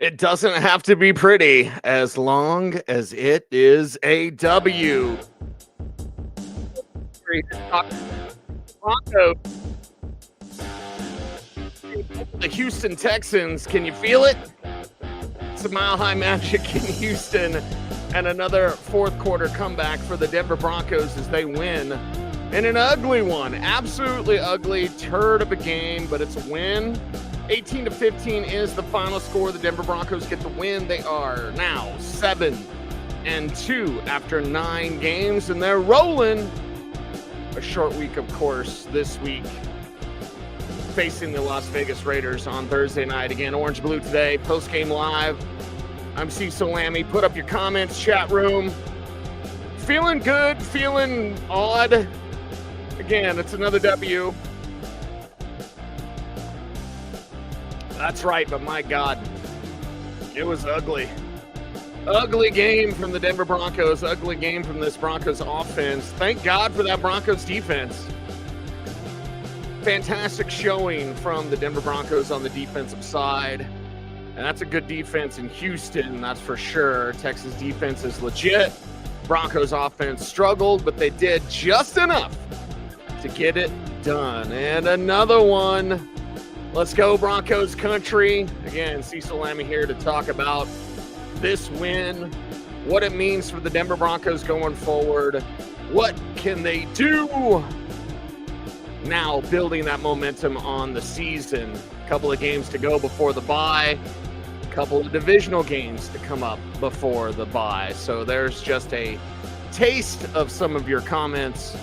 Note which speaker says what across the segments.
Speaker 1: It doesn't have to be pretty as long as it is a W. Broncos, the Houston Texans. Can you feel it? It's a Mile High Magic in Houston, and another fourth quarter comeback for the Denver Broncos as they win in an ugly one. Absolutely ugly, turd of a game, but it's a win. 18-15 is the final score. The Denver Broncos get the win. They are now 7-2 after 9 games, and they're rolling. A short week, of course, this week, facing the Las Vegas Raiders on Thursday night. Again, Orange Blue today, Postgame Live. I'm Cecil Lammey. Put up your comments, chat room. Feeling good, feeling odd. Again, it's another W. That's right, but my God, it was ugly. Ugly game from the Denver Broncos. Ugly game from this Broncos offense. Thank God for that Broncos defense. Fantastic showing from the Denver Broncos on the defensive side. And that's a good defense in Houston, that's for sure. Texas defense is legit. Broncos offense struggled, but they did just enough to get it done. And another one. Let's go Broncos country. Again, Cecil Lammey here to talk about this win, what it means for the Denver Broncos going forward. What can they do now, building that momentum on the season? A couple of games to go before the bye. A couple of divisional games to come up before the bye. So there's just a taste of some of your comments.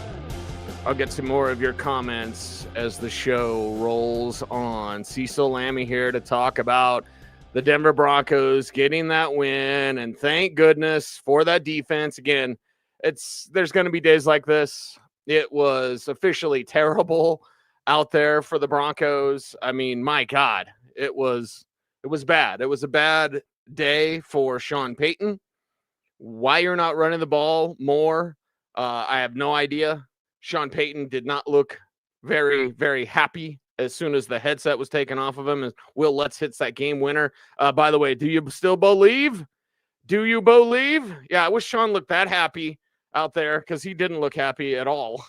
Speaker 1: I'll get some more of your comments as the show rolls on. Cecil Lammey here to talk about the Denver Broncos getting that win, and thank goodness for that defense. Again, there's going to be days like this. It was officially terrible out there for the Broncos. I mean, my God, it was bad. It was a bad day for Sean Payton. Why you're not running the ball more, I have no idea. Sean Payton did not look very, very happy as soon as the headset was taken off of him. And Will Lutz hits that game winner. By the way, do you still believe? Do you believe? Yeah, I wish Sean looked that happy out there because he didn't look happy at all.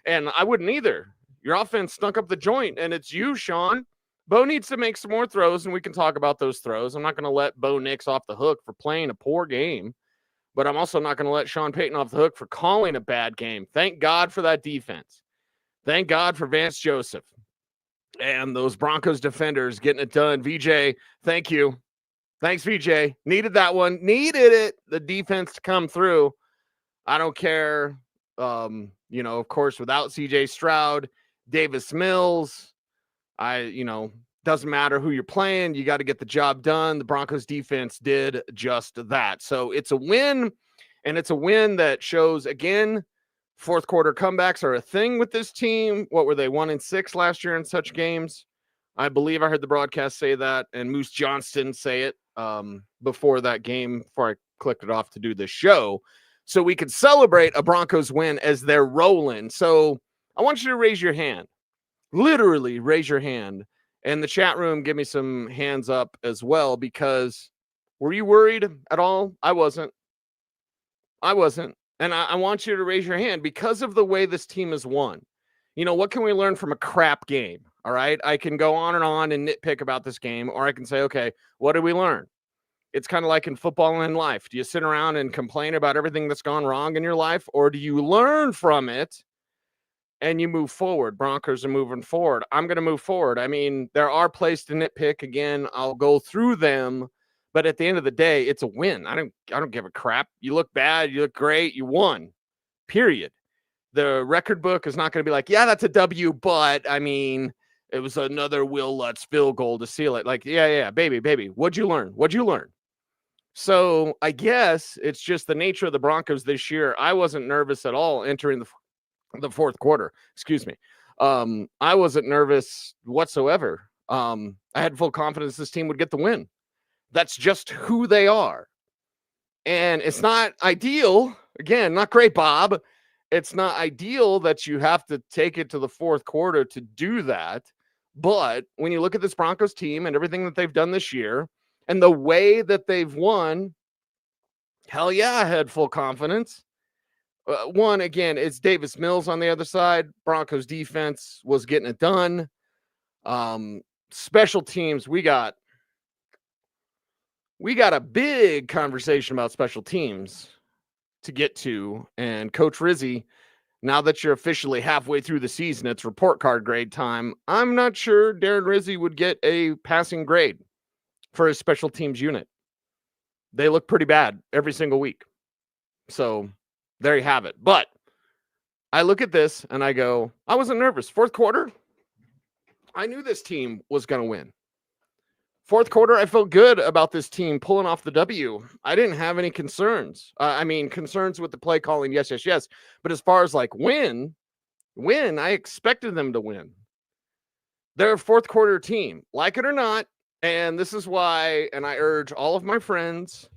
Speaker 1: And I wouldn't either. Your offense stunk up the joint, and it's you, Sean. Bo needs to make some more throws, and we can talk about those throws. I'm not going to let Bo Nix off the hook for playing a poor game. But I'm also not going to let Sean Payton off the hook for calling a bad game. Thank God for that defense. Thank God for Vance Joseph and those Broncos defenders getting it done. VJ, thank you. Thanks, VJ. Needed that one. Needed it. The defense to come through. I don't care. Of course, without CJ Stroud, Davis Mills, doesn't matter who you're playing. You got to get the job done. The Broncos defense did just that. So it's a win, and it's a win that shows, again, fourth quarter comebacks are a thing with this team. What were they, 1-6 last year in such games? I believe I heard the broadcast say that, and Moose Johnston say it before that game, before I clicked it off to do this show, so we could celebrate a Broncos win as they're rolling. So I want you to raise your hand. Literally raise your hand. And the chat room, give me some hands up as well, because were you worried at all? I wasn't. And I want you to raise your hand because of the way this team has won. What can we learn from a crap game? All right. I can go on and nitpick about this game, or I can say, okay, what did we learn? It's kind of like in football and in life. Do you sit around and complain about everything that's gone wrong in your life, or do you learn from it and you move forward? Broncos are moving forward. I'm going to move forward. I mean, there are plays to nitpick. Again, I'll go through them, but at the end of the day, it's a win. I don't give a crap. You look bad, you look great, you won. Period. The record book is not going to be like, yeah, that's a W, but I mean, it was another Will Lutz field goal to seal it. Like, yeah, baby. What'd you learn? So I guess it's just the nature of the Broncos this year. I wasn't nervous at all entering the fourth quarter. Excuse me. I wasn't nervous whatsoever. I had full confidence this team would get the win. That's just who they are. And it's not ideal. Again, not great, Bob. It's not ideal that you have to take it to the fourth quarter to do that. But when you look at this Broncos team and everything that they've done this year, And the way that they've won, hell yeah, I had full confidence. One, again, it's Davis Mills on the other side. Broncos defense was getting it done. Special teams, we got a big conversation about special teams to get to. And Coach Rizzi, now that you're officially halfway through the season, it's report card grade time. I'm not sure Darren Rizzi would get a passing grade for his special teams unit. They look pretty bad every single week. So there you have it. But I look at this and I go, I wasn't nervous. Fourth quarter, I knew this team was going to win. Fourth quarter, I felt good about this team pulling off the W. I didn't have any concerns. Concerns with the play calling, yes. But as far as like win, I expected them to win. They're a fourth quarter team, like it or not. And this is why, and I urge all of my friends,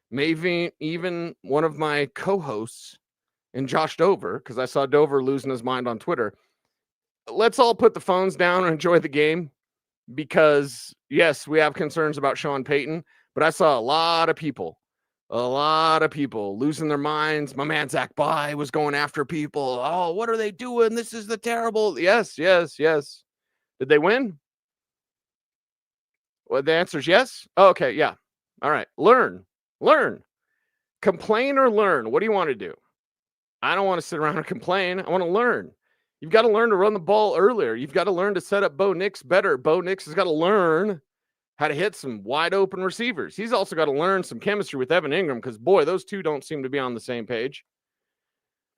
Speaker 1: maybe even one of my co-hosts and Josh Dover, because I saw Dover losing his mind on Twitter. Let's all put the phones down and enjoy the game. Because, yes, we have concerns about Sean Payton, but I saw a lot of people losing their minds. My man Zach Bye was going after people. Oh, what are they doing? This is the terrible. Yes. Did they win? Well, the answer is yes. Oh, okay, yeah. All right. Learn. Complain or learn. What do you want to do? I don't want to sit around and complain. I want to learn. You've got to learn to run the ball earlier. You've got to learn to set up Bo Nix better. Bo Nix has got to learn how to hit some wide open receivers. He's also got to learn some chemistry with Evan Ingram because, boy, those two don't seem to be on the same page.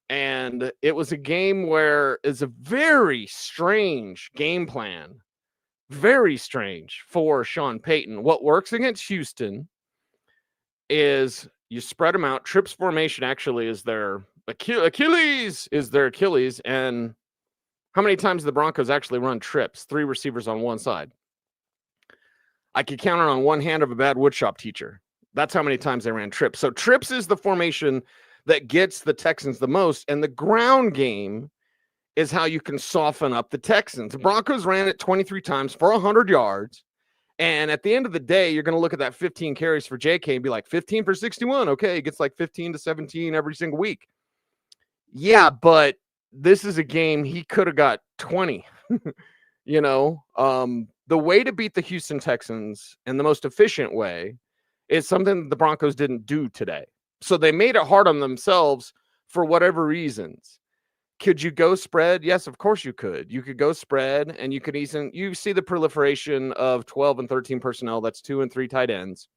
Speaker 1: And it was a game where it's a very strange game plan. Very strange for Sean Payton. What works against Houston is you spread them out. Trips formation actually is their Achilles. And how many times the Broncos actually run trips? 3 receivers on one side. I could count on one hand of a bad woodshop teacher. That's how many times they ran trips. So trips is the formation that gets the Texans the most. And the ground game is how you can soften up the Texans. The Broncos ran it 23 times for 100 yards. And at the end of the day, you're going to look at that 15 carries for JK and be like, 15 for 61. Okay, it gets like 15 to 17 every single week. Yeah, but this is a game he could have got 20. The way to beat the Houston Texans and the most efficient way is something that the Broncos didn't do today. So they made it hard on themselves for whatever reasons. Could you go spread? Yes, of course you could. You could go spread, and you could you see the proliferation of 12 and 13 personnel. That's 2 and 3 tight ends.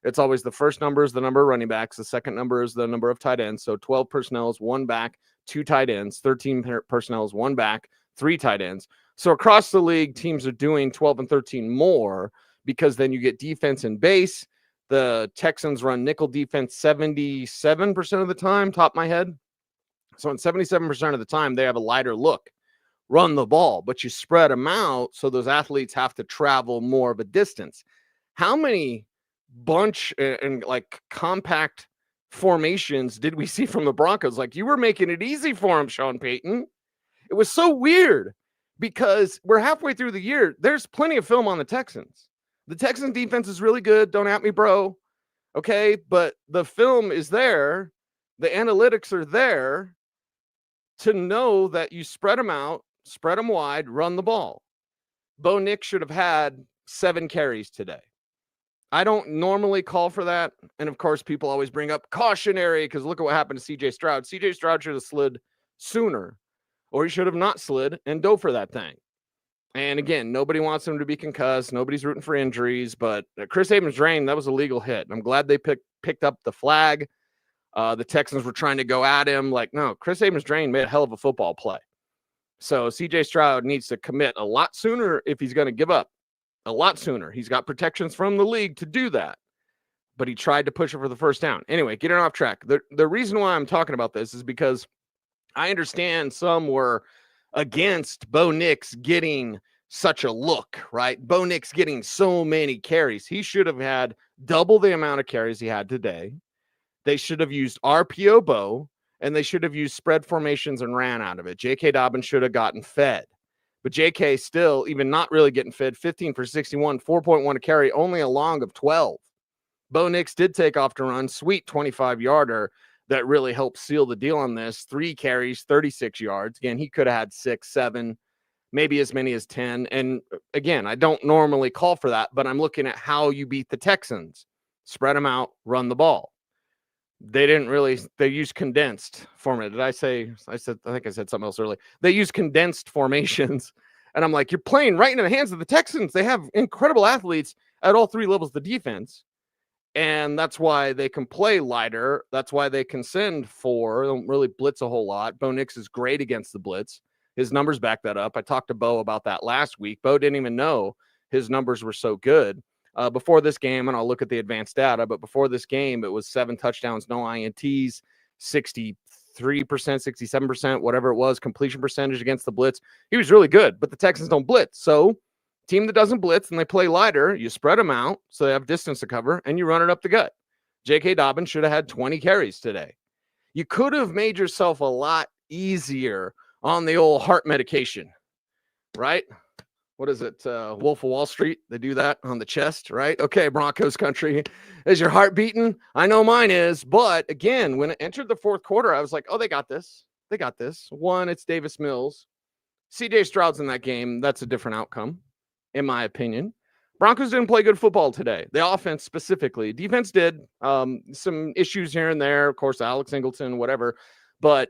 Speaker 1: It's always the first number is the number of running backs. The second number is the number of tight ends. So 12 personnel is 1 back, 2 tight ends. 13 personnel is 1 back, 3 tight ends. So across the league, teams are doing 12 and 13 more because then you get defense and base. The Texans run nickel defense 77% of the time, top of my head. So in 77% of the time, they have a lighter look. Run the ball, but you spread them out so those athletes have to travel more of a distance. How many bunch and like compact formations did we see from the Broncos? Like, you were making it easy for them, Sean Payton. It was so weird because we're halfway through the year. There's plenty of film on the Texans. The Texans defense is really good. Don't at me, bro. Okay, but the film is there. The analytics are there to know that you spread them out, spread them wide, run the ball. Bo Nix should have had 7 carries today. I don't normally call for that. And of course, people always bring up cautionary because look at what happened to CJ Stroud. CJ Stroud should have slid sooner, or he should have not slid and dove for that thing. And again, nobody wants him to be concussed. Nobody's rooting for injuries, but Chris Abrams-Drain, that was a legal hit. I'm glad they picked up the flag. The Texans were trying to go at him. Like, no, Chris Abrams-Drain made a hell of a football play. So CJ Stroud needs to commit a lot sooner if he's going to give up. A lot sooner. He's got protections from the league to do that. But he tried to push it for the first down. Anyway, getting off track. The reason why I'm talking about this is because I understand some were against Bo Nix getting such a look, right? Bo Nix getting so many carries. He should have had double the amount of carries he had today. They should have used RPO Bo, and they should have used spread formations and ran out of it. J.K. Dobbins should have gotten fed. But J.K. still, even not really getting fed, 15 for 61, 4.1 a carry, only a long of 12. Bo Nix did take off to run, sweet 25-yarder that really helped seal the deal on this. 3 carries, 36 yards. Again, he could have had 6, 7, maybe as many as 10. And again, I don't normally call for that, but I'm looking at how you beat the Texans. Spread them out, run the ball. They didn't really, they used condensed format. I think I said something else earlier. They used condensed formations. And I'm like, you're playing right into the hands of the Texans. They have incredible athletes at all 3 levels of the defense. And that's why they can play lighter. That's why they can send 4. They don't really blitz a whole lot. Bo Nix is great against the blitz. His numbers back that up. I talked to Bo about that last week. Bo didn't even know his numbers were so good. Before this game, and I'll look at the advanced data, but before this game, it was 7 touchdowns, no INTs, 63%, 67%, whatever it was, completion percentage against the blitz. He was really good, but the Texans don't blitz. So team that doesn't blitz and they play lighter, you spread them out so they have distance to cover, and you run it up the gut. J.K. Dobbins should have had 20 carries today. You could have made yourself a lot easier on the old heart medication, right? What is it? Wolf of Wall Street. They do that on the chest, right? Okay, Broncos country. Is your heart beating? I know mine is. But again, when it entered the 4th quarter, I was like, oh, they got this. They got this. One, it's Davis Mills. C.J. Stroud's in that game. That's a different outcome, in my opinion. Broncos didn't play good football today. The offense specifically. Defense did. Some issues here and there. Of course, Alex Singleton, whatever. But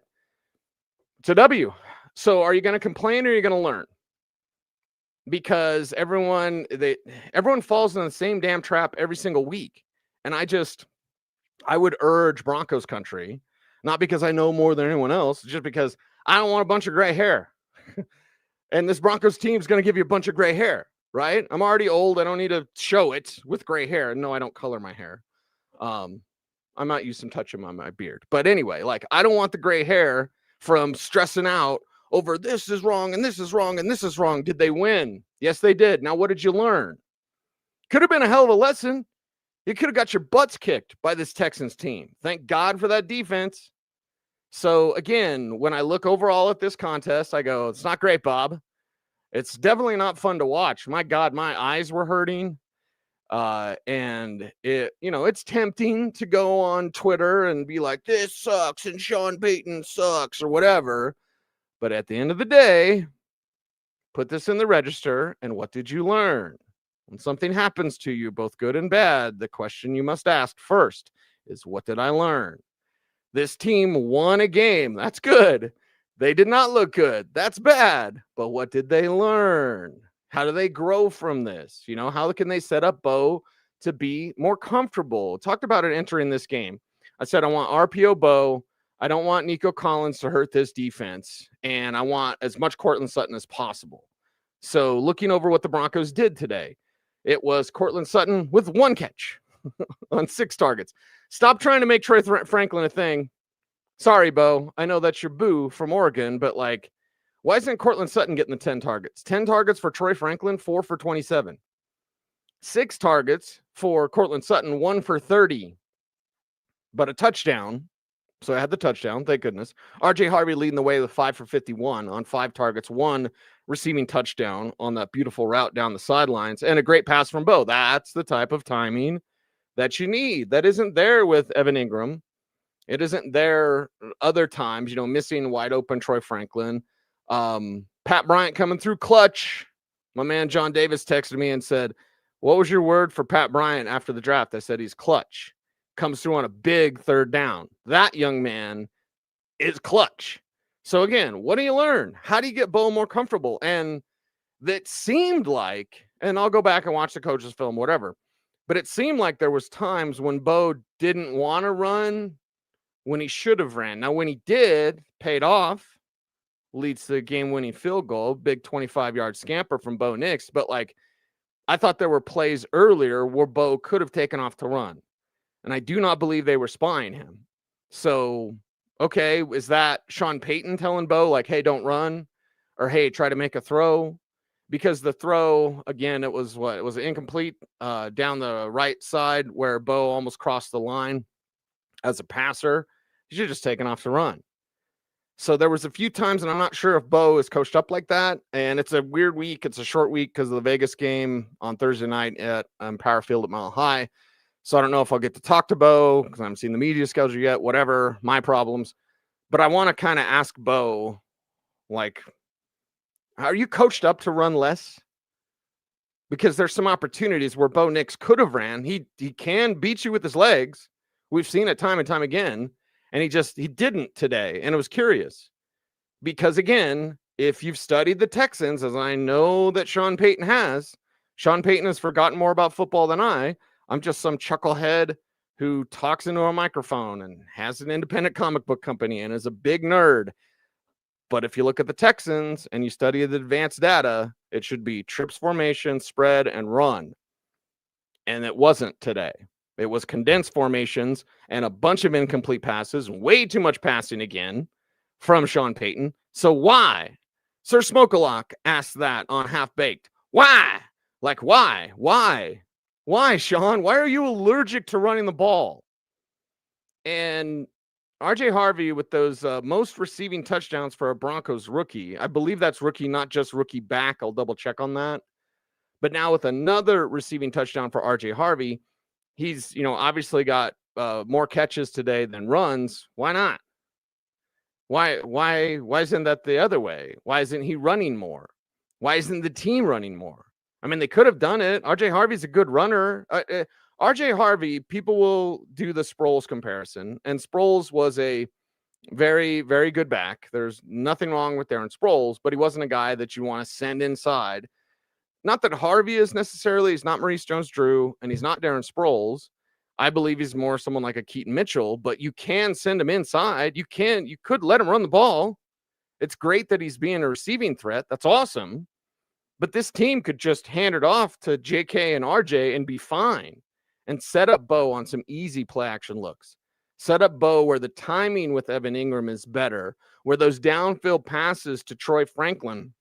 Speaker 1: it's a W. So are you going to complain or are you going to learn? Because everyone falls in the same damn trap every single week. And I would urge Broncos country, not because I know more than anyone else, just because I don't want a bunch of gray hair. And this Broncos team is going to give you a bunch of gray hair, right? I'm already old. I don't need to show it with gray hair. No, I don't color my hair. I might use some touching on my beard. But anyway, like, I don't want the gray hair from stressing out over this is wrong and this is wrong and this is wrong. Did they win? Yes, they did. Now, what did you learn? Could have been a hell of a lesson. You could have got your butts kicked by this Texans team. Thank God for that defense. So again, when I look overall at this contest, I go, it's not great, Bob. It's definitely not fun to watch. My God, my eyes were hurting. And it's tempting to go on Twitter and be like, this sucks and Sean Payton sucks or whatever. But at the end of the day, put this in the register. And what did you learn? When something happens to you, both good and bad, the question you must ask first is, what did I learn? This team won a game. That's good. They did not look good. That's bad. But what did they learn? How do they grow from this? How can they set up Bo to be more comfortable? Talked about it entering this game. I said, I want RPO Bo. I don't want Nico Collins to hurt this defense. And I want as much Courtland Sutton as possible. So looking over what the Broncos did today, it was Courtland Sutton with 1 catch on 6 targets. Stop trying to make Troy Franklin a thing. Sorry, Bo. I know that's your boo from Oregon, but why isn't Courtland Sutton getting the 10 targets? 10 targets for Troy Franklin, 4 for 27. 6 targets for Courtland Sutton, 1 for 30. But a touchdown. So I had the touchdown, thank goodness. RJ Harvey leading the way with 5 for 51 on 5 targets, 1 receiving touchdown on that beautiful route down the sidelines, and a great pass from Bo. That's the type of timing that you need. That isn't there with Evan Ingram. It isn't there other times, missing wide open Troy Franklin. Pat Bryant coming through clutch. My man John Davis texted me and said, what was your word for Pat Bryant after the draft? I said, he's clutch. Comes through on a big 3rd down. That young man is clutch. So again, what do you learn? How do you get Bo more comfortable? And that seemed like, and I'll go back and watch the coach's film, whatever, but it seemed like there was times when Bo didn't want to run when he should have ran. Now, when he did, paid off, leads to the game-winning field goal, big 25-yard scamper from Bo Nix. But I thought there were plays earlier where Bo could have taken off to run. And I do not believe they were spying him. So, okay, is that Sean Payton telling Bo, hey, don't run? Or, hey, try to make a throw? Because the throw, again, it was incomplete down the right side where Bo almost crossed the line as a passer. He should have just taken off to run. So there was a few times, and I'm not sure if Bo is coached up like that. And it's a weird week. It's a short week because of the Vegas game on Thursday night at Power Field at Mile High. So I don't know if I'll get to talk to Bo because I haven't seen the media schedule yet, whatever, my problems. But I want to kind of ask Bo, like, are you coached up to run less? Because there's some opportunities where Bo Nix could have ran. He can beat you with his legs. We've seen it time and time again. And he didn't today. And it was curious. Because again, if you've studied the Texans, as I know that Sean Payton has forgotten more about football than I. I'm just some chucklehead who talks into a microphone and has an independent comic book company and is a big nerd. But if you look at the Texans and you study the advanced data, it should be trips formation, spread, and run. And it wasn't today. It was condensed formations and a bunch of incomplete passes, way too much passing again from Sean Payton. So why? Sir Smoke-a-Lock asked that on Half Baked. Why? Like, why? Why, Sean? Why are you allergic to running the ball? And RJ Harvey with those most receiving touchdowns for a Broncos rookie. I believe that's rookie, not just rookie back. I'll double check on that. But now with another receiving touchdown for RJ Harvey, he's, obviously got more catches today than runs. Why not? Why isn't that the other way? Why isn't he running more? Why isn't the team running more? I mean, they could have done it. RJ Harvey's a good runner. RJ Harvey, people will do the Sproles comparison, and Sproles was a very, very good back. There's nothing wrong with Darren Sproles, but he wasn't a guy that you want to send inside. Not that Harvey is necessarily, he's not Maurice Jones-Drew, and he's not Darren Sproles. I believe he's more someone like a Keaton Mitchell, but you can send him inside. You could let him run the ball. It's great that he's being a receiving threat. That's awesome. But this team could just hand it off to JK and RJ and be fine and set up Bo on some easy play action looks. Set up Bo where the timing with Evan Ingram is better, where those downfield passes to Troy Franklin,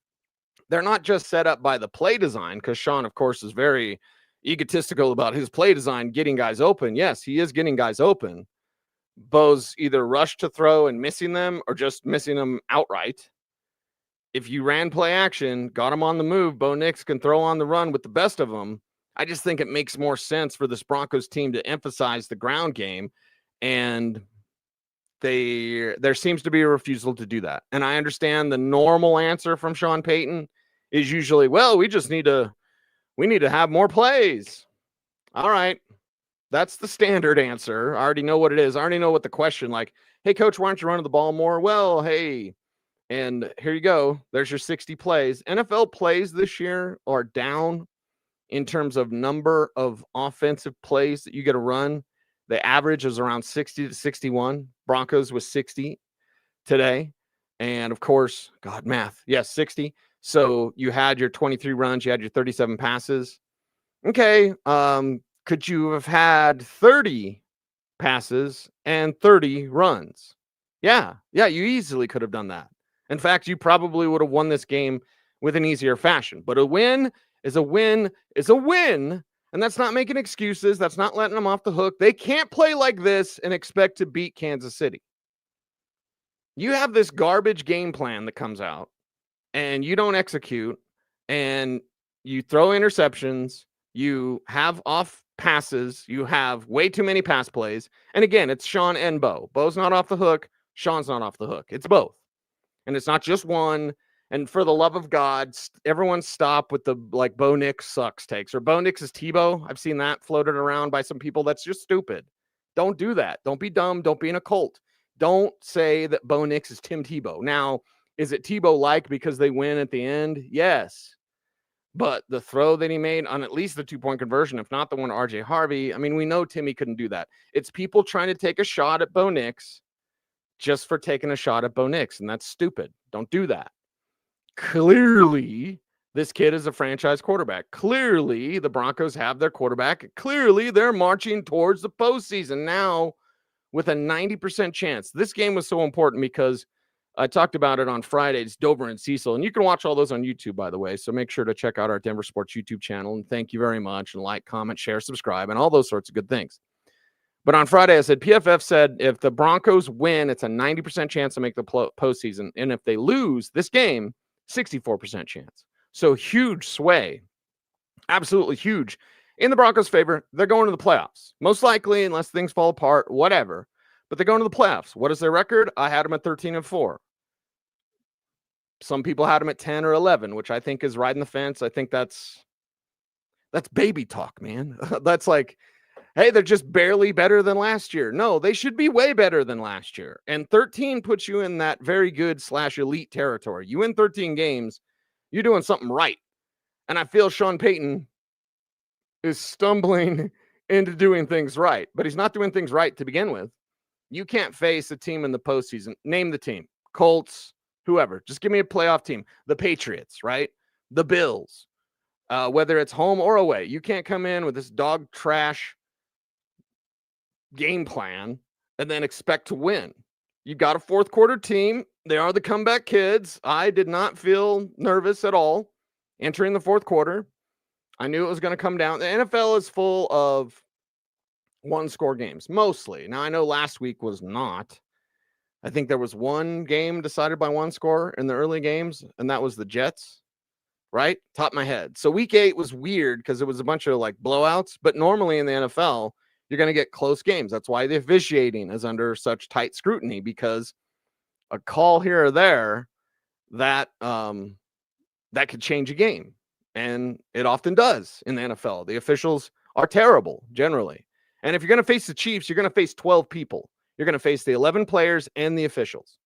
Speaker 1: they're not just set up by the play design, because Sean, of course, is very egotistical about his play design, getting guys open. Yes, he is getting guys open. Bo's either rushed to throw and missing them or just missing them outright. If you ran play action, got him on the move, Bo Nix can throw on the run with the best of them. I just think it makes more sense for this Broncos team to emphasize the ground game, and there seems to be a refusal to do that. And I understand the normal answer from Sean Payton is usually, well, we need to have more plays. All right. That's the standard answer. I already know what it is. I already know what the question, like, hey, coach, why aren't you running the ball more? Well, hey, and here you go. There's your 60 plays. NFL plays this year are down in terms of number of offensive plays that you get to run. The average is around 60 to 61. Broncos was 60 today. And of course, God, math. Yes, 60. So you had your 23 runs, you had your 37 passes. Okay. Could you have had 30 passes and 30 runs? Yeah, you easily could have done that. In fact, you probably would have won this game with an easier fashion. But a win is a win is a win. And that's not making excuses. That's not letting them off the hook. They can't play like this and expect to beat Kansas City. You have this garbage game plan that comes out and you don't execute and you throw interceptions. You have off passes. You have way too many pass plays. And again, it's Sean and Bo. Bo's not off the hook. Sean's not off the hook. It's both. And it's not just one. And for the love of God, everyone stop with the like Bo Nix sucks takes or Bo Nix is Tebow. I've seen that floated around by some people. That's just stupid. Don't do that. Don't be dumb. Don't be in a cult. Don't say that Bo Nix is Tim Tebow. Now, is it Tebow-like because they win at the end? Yes. But the throw that he made on at least the 2-point conversion, if not the one to RJ Harvey, I mean, we know Timmy couldn't do that. It's people trying to take a shot at Bo Nix just for taking a shot at Bo Nix, and that's stupid. Don't do that. Clearly, this kid is a franchise quarterback. Clearly, the Broncos have their quarterback. Clearly, they're marching towards the postseason now with a 90% chance. This game was so important because I talked about it on Friday. It's Dover and Cecil, and you can watch all those on YouTube, by the way, so make sure to check out our Denver Sports YouTube channel, and thank you very much, and like, comment, share, subscribe, and all those sorts of good things. But on Friday, I said, PFF said if the Broncos win, it's a 90% chance to make the postseason, and if they lose this game, 64% chance. So huge sway, absolutely huge in the Broncos' favor. They're going to the playoffs. Most likely, unless things fall apart, whatever. But they're going to the playoffs. What is their record? I had them at 13-4. Some people had them at 10 or 11, which I think is riding the fence. I think that's baby talk, man. That's like, hey, they're just barely better than last year. No, they should be way better than last year. And 13 puts you in that very good / elite territory. You win 13 games, you're doing something right. And I feel Sean Payton is stumbling into doing things right, but he's not doing things right to begin with. You can't face a team in the postseason. Name the team. Colts, whoever. Just give me a playoff team. The Patriots, right? The Bills. Whether it's home or away. You can't come in with this dog trash game plan and then expect to win. You got a fourth quarter team. They are the comeback kids. I did not feel nervous at all entering the fourth quarter. I knew it was going to come down. The NFL is full of one-score games, mostly. Now, I know last week was not. I think there was one game decided by one score in the early games, and that was the Jets, right? Top of my head. So week 8 was weird because it was a bunch of like blowouts, but normally in the NFL, you're going to get close games. That's why the officiating is under such tight scrutiny, because a call here or there that could change a game. And it often does in the NFL. The officials are terrible generally. And if you're going to face the Chiefs, you're going to face 12 people. You're going to face the 11 players and the officials.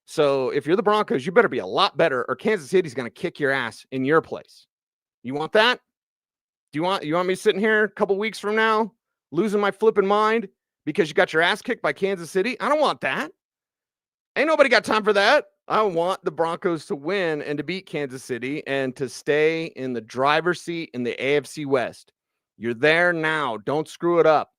Speaker 1: So if you're the Broncos, you better be a lot better, or Kansas City's going to kick your ass in your place. You want that? You want me sitting here a couple weeks from now losing my flipping mind because you got your ass kicked by Kansas City? I don't want that. Ain't nobody got time for that. I want the Broncos to win and to beat Kansas City and to stay in the driver's seat in the AFC West. You're there now. Don't screw it up.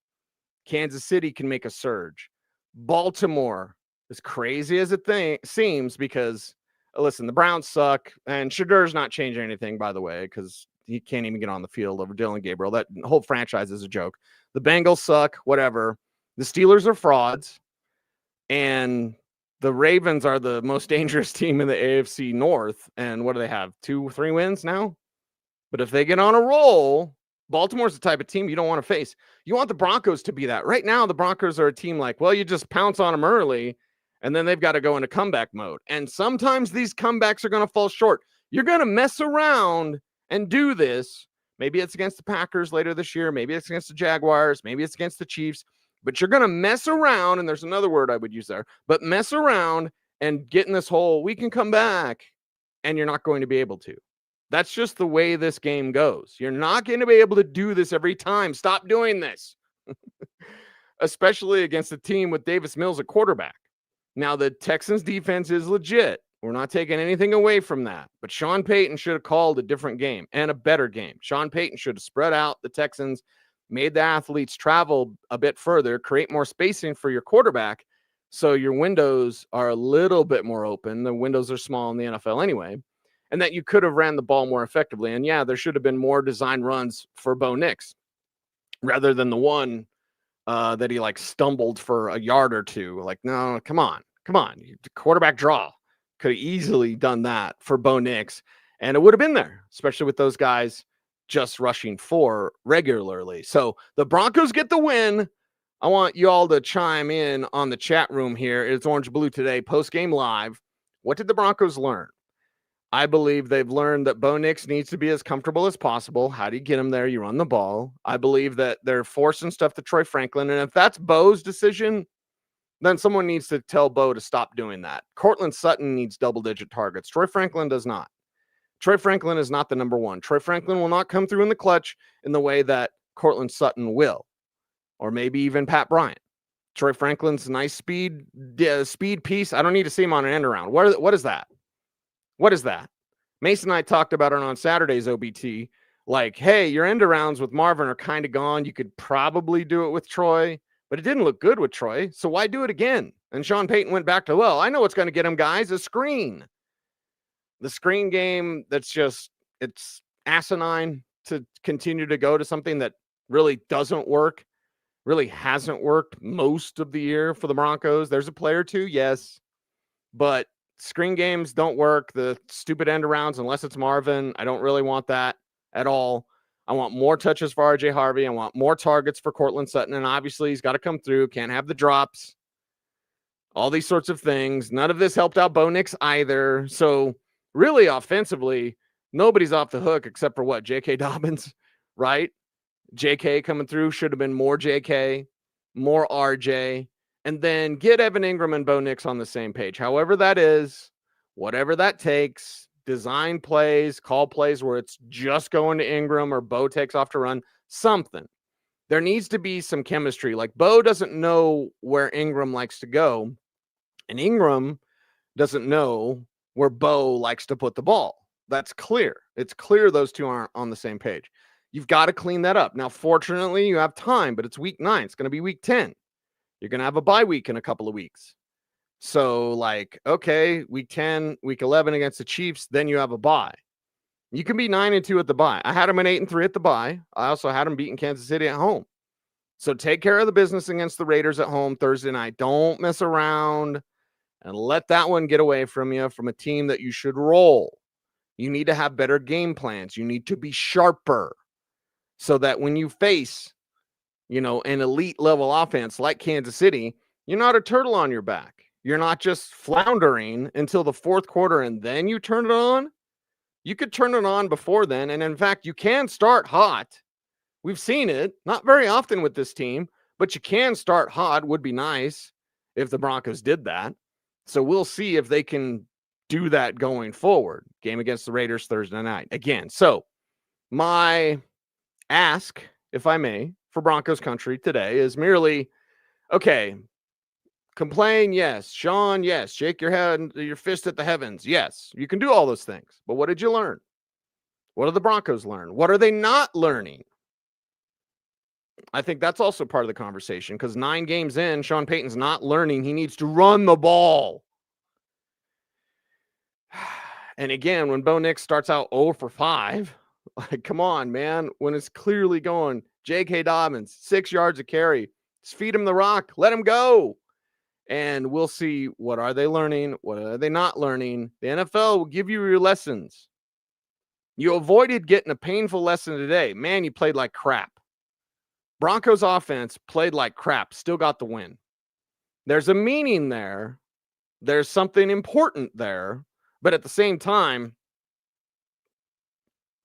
Speaker 1: Kansas City can make a surge. Baltimore, as crazy as it seems, because, listen, the Browns suck, and Shadur's not changing anything, by the way, because he can't even get on the field over Dylan Gabriel. That whole franchise is a joke. The Bengals suck, whatever. The Steelers are frauds, and the Ravens are the most dangerous team in the AFC North. And what do they have? 2-3 wins now? But if they get on a roll, Baltimore's the type of team you don't want to face. You want the Broncos to be that. Right now, the Broncos are a team like, well, you just pounce on them early, and then they've got to go into comeback mode. And sometimes these comebacks are going to fall short. You're going to mess around and do this. Maybe it's against the Packers later this year. Maybe it's against the Jaguars. Maybe it's against the Chiefs. But you're going to mess around, and there's another word I would use there, but mess around and get in this hole. We can come back, and you're not going to be able to. That's just the way this game goes. You're not going to be able to do this every time. Stop doing this, especially against a team with Davis Mills at quarterback. Now, the Texans defense is legit. We're not taking anything away from that. But Sean Payton should have called a different game and a better game. Sean Payton should have spread out the Texans, made the athletes travel a bit further, create more spacing for your quarterback so your windows are a little bit more open. The windows are small in the NFL anyway. And that you could have ran the ball more effectively. And yeah, there should have been more design runs for Bo Nix rather than the one that he like stumbled for a yard or two. Like, no, come on. Quarterback draw. Could have easily done that for Bo Nix, and it would have been there, especially with those guys just rushing 4 regularly. So the Broncos get the win. I want you all to chime in on the chat room here. It's Orange Blue Today, Postgame Live. What did the Broncos learn? I believe they've learned that Bo Nix needs to be as comfortable as possible. How do you get him there? You run the ball. I believe that they're forcing stuff to Troy Franklin, and if that's Bo's decision, then someone needs to tell Bo to stop doing that. Cortland Sutton needs double-digit targets. Troy Franklin does not. Troy Franklin is not the number one. Troy Franklin will not come through in the clutch in the way that Cortland Sutton will, or maybe even Pat Bryant. Troy Franklin's a nice speed piece. I don't need to see him on an end around. What is that? What is that? Mason and I talked about it on Saturday's OBT. Like, hey, your end arounds with Marvin are kind of gone. You could probably do it with Troy, but it didn't look good with Troy. So why do it again? And Sean Payton went back to, well, I know what's going to get him, guys, a screen. The screen game, it's asinine to continue to go to something that really doesn't work, really hasn't worked most of the year for the Broncos. There's a player or two, yes, but screen games don't work. The stupid end arounds, unless it's Marvin, I don't really want that at all. I want more touches for RJ Harvey. I want more targets for Cortland Sutton. And obviously, he's got to come through. Can't have the drops. All these sorts of things. None of this helped out Bo Nix either. So, really, offensively, nobody's off the hook except for what? J.K. Dobbins, right? J.K. coming through. Should have been more J.K., more R.J., and then get Evan Ingram and Bo Nix on the same page. However that is, whatever that takes. Design plays, call plays where it's just going to Ingram or Bo takes off to run, something. There needs to be some chemistry. Like Bo doesn't know where Ingram likes to go, and Ingram doesn't know where Bo likes to put the ball. That's clear. It's clear those two aren't on the same page. You've got to clean that up. Now, fortunately, you have time, but it's week 9. It's going to be week 10. You're going to have a bye week in a couple of weeks. So, like, okay, week 10, week 11 against the Chiefs, then you have a bye. You can be 9-2 at the bye. I had them at 8-3 at the bye. I also had them beating Kansas City at home. So take care of the business against the Raiders at home Thursday night. Don't mess around and let that one get away from you, from a team that you should roll. You need to have better game plans. You need to be sharper so that when you face, an elite level offense like Kansas City, you're not a turtle on your back. You're not just floundering until the fourth quarter and then you turn it on. You could turn it on before then. And in fact, you can start hot. We've seen it, not very often with this team, but you can start hot. Would be nice if the Broncos did that. So we'll see if they can do that going forward. Game against the Raiders Thursday night again. So my ask, if I may, for Broncos country today is merely, okay, complain, yes. Sean, yes. Shake your head, your fist at the heavens. Yes, you can do all those things. But what did you learn? What did the Broncos learn? What are they not learning? I think that's also part of the conversation because 9 games in, Sean Payton's not learning. He needs to run the ball. And again, when Bo Nix starts out 0 for 5, like, come on, man. When it's clearly going, J.K. Dobbins, 6 yards of carry. Just feed him the rock. Let him go. And we'll see, what are they learning? What are they not learning? The NFL will give you your lessons. You avoided getting a painful lesson today. Man, you played like crap. Broncos offense played like crap, still got the win. There's a meaning there. There's something important there. But at the same time,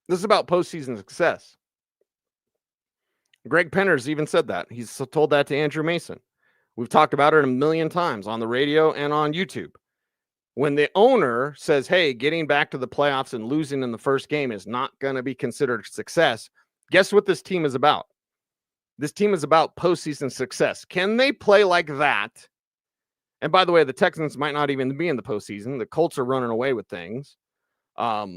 Speaker 1: this is about postseason success. Greg Penner's even said that. He's told that to Andrew Mason. We've talked about it a million times on the radio and on YouTube. When the owner says, hey, getting back to the playoffs and losing in the first game is not going to be considered success, guess what this team is about? This team is about postseason success. Can they play like that? And by the way, the Texans might not even be in the postseason. The Colts are running away with things. As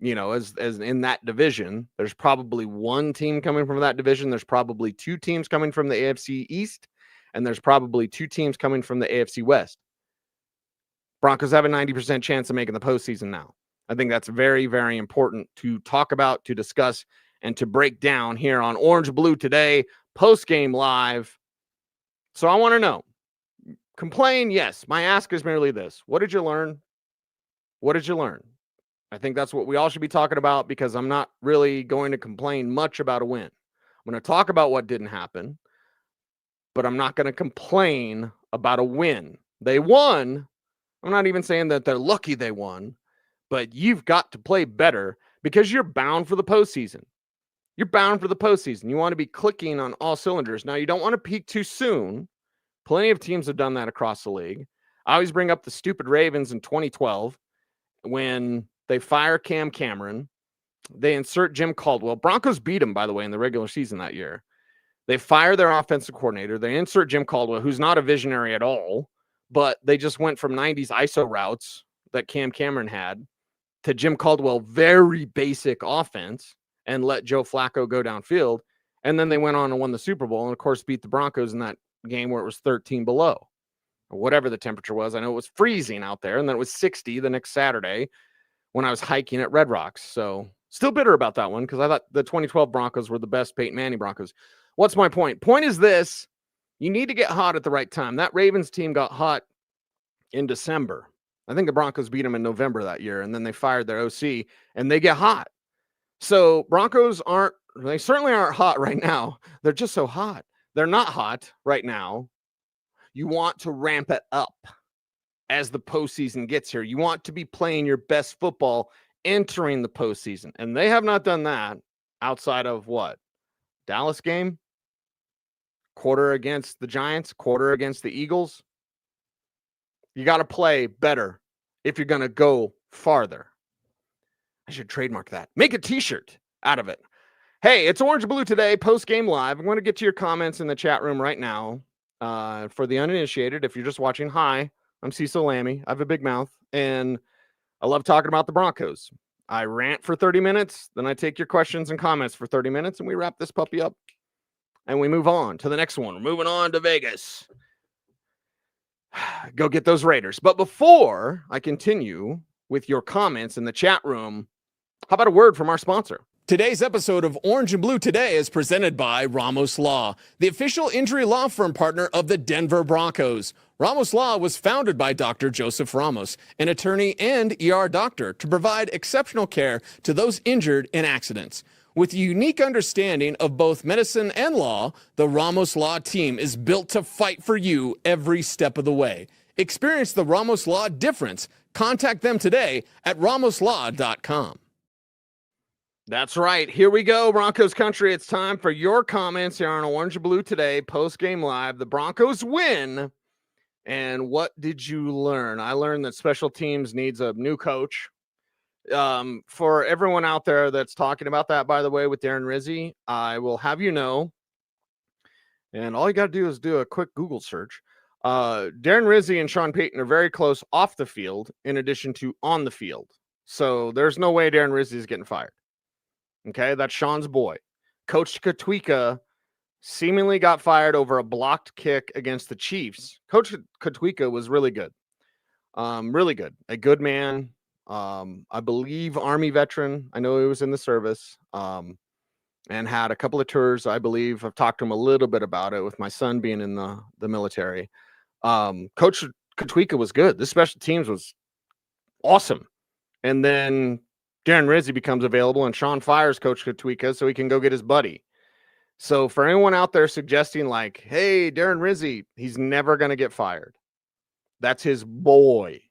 Speaker 1: in that division, there's probably one team coming from that division. There's probably 2 teams coming from the AFC East. And there's probably 2 teams coming from the AFC West. Broncos have a 90% chance of making the postseason now. I think that's very, very important to talk about, to discuss, and to break down here on Orange Blue Today, Postgame Live. So I want to know. Complain, yes. My ask is merely this. What did you learn? What did you learn? I think that's what we all should be talking about because I'm not really going to complain much about a win. I'm going to talk about what didn't happen. But I'm not going to complain about a win. They won. I'm not even saying that they're lucky they won, but you've got to play better because you're bound for the postseason. You're bound for the postseason. You want to be clicking on all cylinders. Now, you don't want to peak too soon. Plenty of teams have done that across the league. I always bring up the stupid Ravens in 2012 when they fire Cam Cameron. They insert Jim Caldwell. Broncos beat them, by the way, in the regular season that year. They fire their offensive coordinator. They insert Jim Caldwell, who's not a visionary at all, but they just went from 90s ISO routes that Cam Cameron had to Jim Caldwell, very basic offense, and let Joe Flacco go downfield. And then they went on and won the Super Bowl and, of course, beat the Broncos in that game where it was 13 below or whatever the temperature was. I know it was freezing out there, and then it was 60 the next Saturday when I was hiking at Red Rocks. So still bitter about that one because I thought the 2012 Broncos were the best Peyton Manning Broncos. What's my point? Point is this. You need to get hot at the right time. That Ravens team got hot in December. I think the Broncos beat them in November that year, and then they fired their OC, and they get hot. So Broncos they certainly aren't hot right now. They're just so hot. They're not hot right now. You want to ramp it up as the postseason gets here. You want to be playing your best football entering the postseason. And they have not done that outside of what? Dallas game? Quarter against the Giants, quarter against the Eagles. You got to play better if you're going to go farther. I should trademark that. Make a t-shirt out of it. Hey, it's Orange and Blue today, post-game live. I'm going to get to your comments in the chat room right now. For the uninitiated, if you're just watching, hi, I'm Cecil Lammey. I have a big mouth, and I love talking about the Broncos. I rant for 30 minutes, then I take your questions and comments for 30 minutes, and we wrap this puppy up, and we move on to the next one. We're moving on to Vegas. Go get those Raiders. But before I continue with your comments in the chat room, how about a word from our sponsor? Today's episode of Orange and Blue Today is presented by Ramos Law, the official injury law firm partner of the Denver Broncos. Ramos Law was founded by Dr. Joseph Ramos, an attorney and ER doctor, to provide exceptional care to those injured in accidents. With a unique understanding of both medicine and law, the Ramos Law team is built to fight for you every step of the way. Experience the Ramos Law difference. Contact them today at ramoslaw.com. That's right. Here we go, Broncos country. It's time for your comments here on Orange and Blue Today, post-game live. The Broncos win. And what did you learn? I learned that special teams needs a new coach. For everyone out there that's talking about that, by the way, with Darren Rizzi, I will have you know, and all you got to do is do a quick Google search. Darren Rizzi and Sean Payton are very close off the field in addition to on the field. So there's no way Darren Rizzi is getting fired. Okay, that's Sean's boy. Coach Katwika seemingly got fired over a blocked kick against the Chiefs. Coach Katwika was really good. Really good. A good man. I believe Army veteran. I know he was in the service. And had a couple of tours, I believe. I've talked to him a little bit about it with my son being in the military. Coach Katwika was good. This special teams was awesome. And then Darren Rizzi becomes available, and Sean fires Coach Katwika so he can go get his buddy. So for anyone out there suggesting like, hey, Darren Rizzi, he's never going to get fired. That's his boy.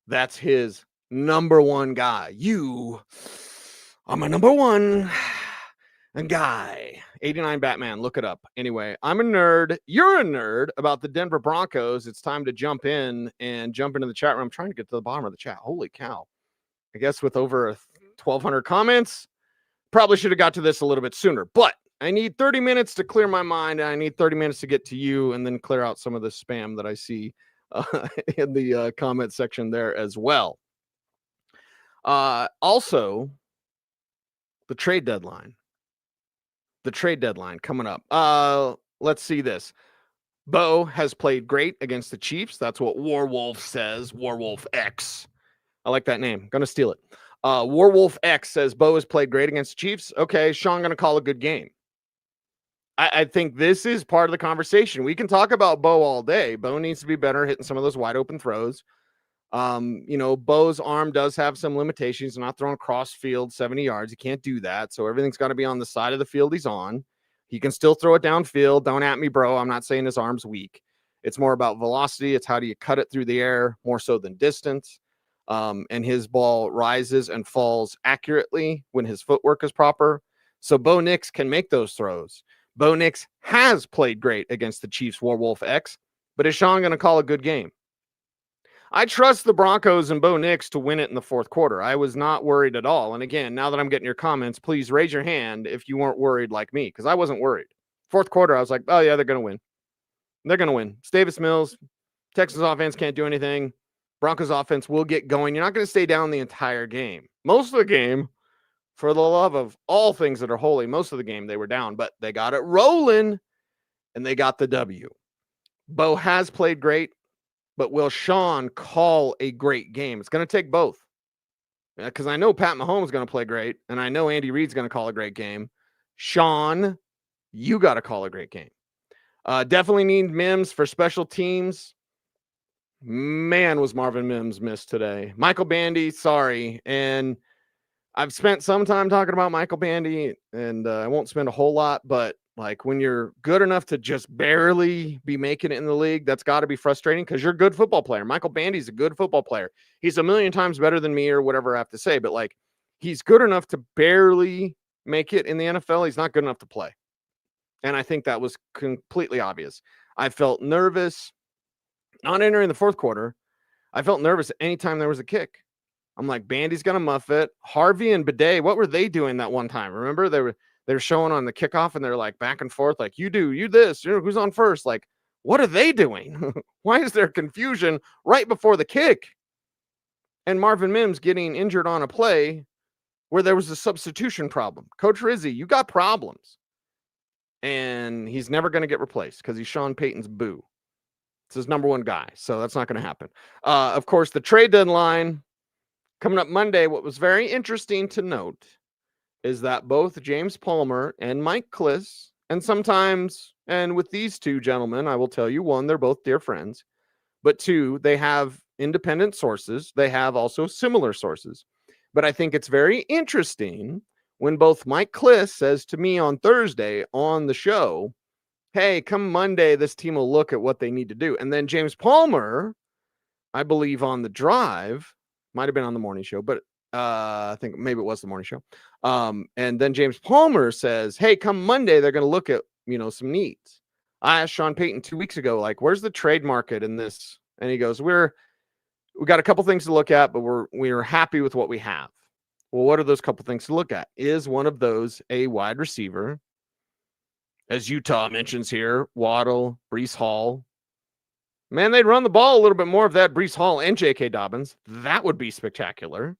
Speaker 1: That's his number one guy. You are my number one guy. 89 Batman, look it up. Anyway, I'm a nerd. You're a nerd about the Denver Broncos. It's time to jump into the chat room. I'm trying to get to the bottom of the chat. Holy cow. I guess with over 1,200 comments, probably should have got to this a little bit sooner. But I need 30 minutes to clear my mind, and I need 30 minutes to get to you and then clear out some of the spam that I see in the comment section there as well. Also, the trade deadline. The trade deadline coming up. Let's see this. Bo has played great against the Chiefs. That's what Warwolf says. Warwolf X. I like that name. Going to steal it. Warwolf X says Bo has played great against the Chiefs. Okay, Sean going to call a good game. I think this is part of the conversation. We can talk about Bo all day. Bo needs to be better hitting some of those wide open throws. Bo's arm does have some limitations. Not throwing cross field 70 yards. He can't do that. So everything's got to be on the side of the field he's on. He can still throw it downfield. Don't at me, bro. I'm not saying his arm's weak. It's more about velocity. It's how do you cut it through the air more so than distance. And his ball rises and falls accurately when his footwork is proper. So Bo Nix can make those throws. Bo Nix has played great against the Chiefs Warwolf X, but is Sean going to call a good game? I trust the Broncos and Bo Nix to win it in the fourth quarter. I was not worried at all. And again, now that I'm getting your comments, please raise your hand if you weren't worried like me, because I wasn't worried. Fourth quarter, I was like, oh yeah, they're going to win. They're going to win. It's Davis Mills. Texans offense can't do anything. Broncos offense will get going. You're not going to stay down the entire game. Most of the game, for the love of all things that are holy, most of the game they were down, but they got it rolling and they got the W. Bo has played great, but will Sean call a great game? It's going to take both. Because I know Pat Mahomes is going to play great, and I know Andy Reid's going to call a great game. Sean, you got to call a great game. Definitely need Mims for special teams. Man, was Marvin Mims missed today. Michael Bandy, sorry. And I've spent some time talking about Michael Bandy, and I won't spend a whole lot, but like when you're good enough to just barely be making it in the league, that's got to be frustrating because you're a good football player. Michael Bandy's a good football player. He's a million times better than me or whatever I have to say, but like he's good enough to barely make it in the NFL. He's not good enough to play. And I think that was completely obvious. I felt nervous not entering the fourth quarter. I felt nervous anytime there was a kick. I'm like, Bandy's gonna muff it. Harvey and Bidet, what were they doing that one time? Remember, they were showing on the kickoff and they're like back and forth, like you this, who's on first? Like, what are they doing? Why is there confusion right before the kick? And Marvin Mims getting injured on a play where there was a substitution problem. Coach Rizzi, you got problems. And he's never going to get replaced because he's Sean Payton's boo. It's his number one guy. So that's not going to happen. Of course, the trade deadline coming up Monday. What was very interesting to note is that both James Palmer and Mike Kliss, and sometimes, and with these two gentlemen, I will tell you, one, they're both dear friends, but two, they have independent sources. They have also similar sources. But I think it's very interesting when both Mike Kliss says to me on Thursday on the show, hey, come Monday, this team will look at what they need to do. And then James Palmer, I believe on the drive, might have been on the morning show, but I think maybe it was the morning show. And then James Palmer says, hey, come Monday, they're going to look at, some needs. I asked Sean Payton 2 weeks ago, like, where's the trade market in this? And he goes, we got a couple things to look at, but we're happy with what we have. Well, what are those couple things to look at? Is one of those a wide receiver? As Utah mentions here, Waddle, Breece Hall. Man, they'd run the ball a little bit more of that Breece Hall and J.K. Dobbins. That would be spectacular.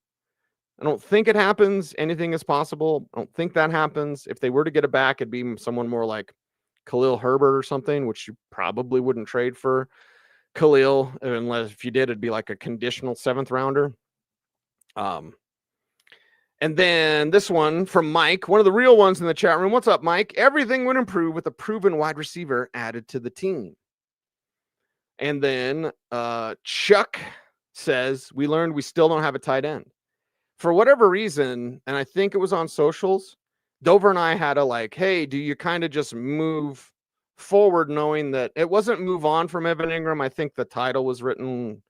Speaker 1: I don't think it happens. Anything is possible. I don't think that happens. If they were to get it back, it'd be someone more like Khalil Herbert or something, which you probably wouldn't trade for Khalil, unless if you did, it'd be like a conditional 7th rounder. And then this one from Mike, one of the real ones in the chat room. What's up, Mike? Everything would improve with a proven wide receiver added to the team. And then Chuck says, we learned we still don't have a tight end. For whatever reason, and I think it was on socials, Dover and I had a like, hey, do you kind of just move forward knowing that it wasn't move on from Evan Ingram? I think the title was written,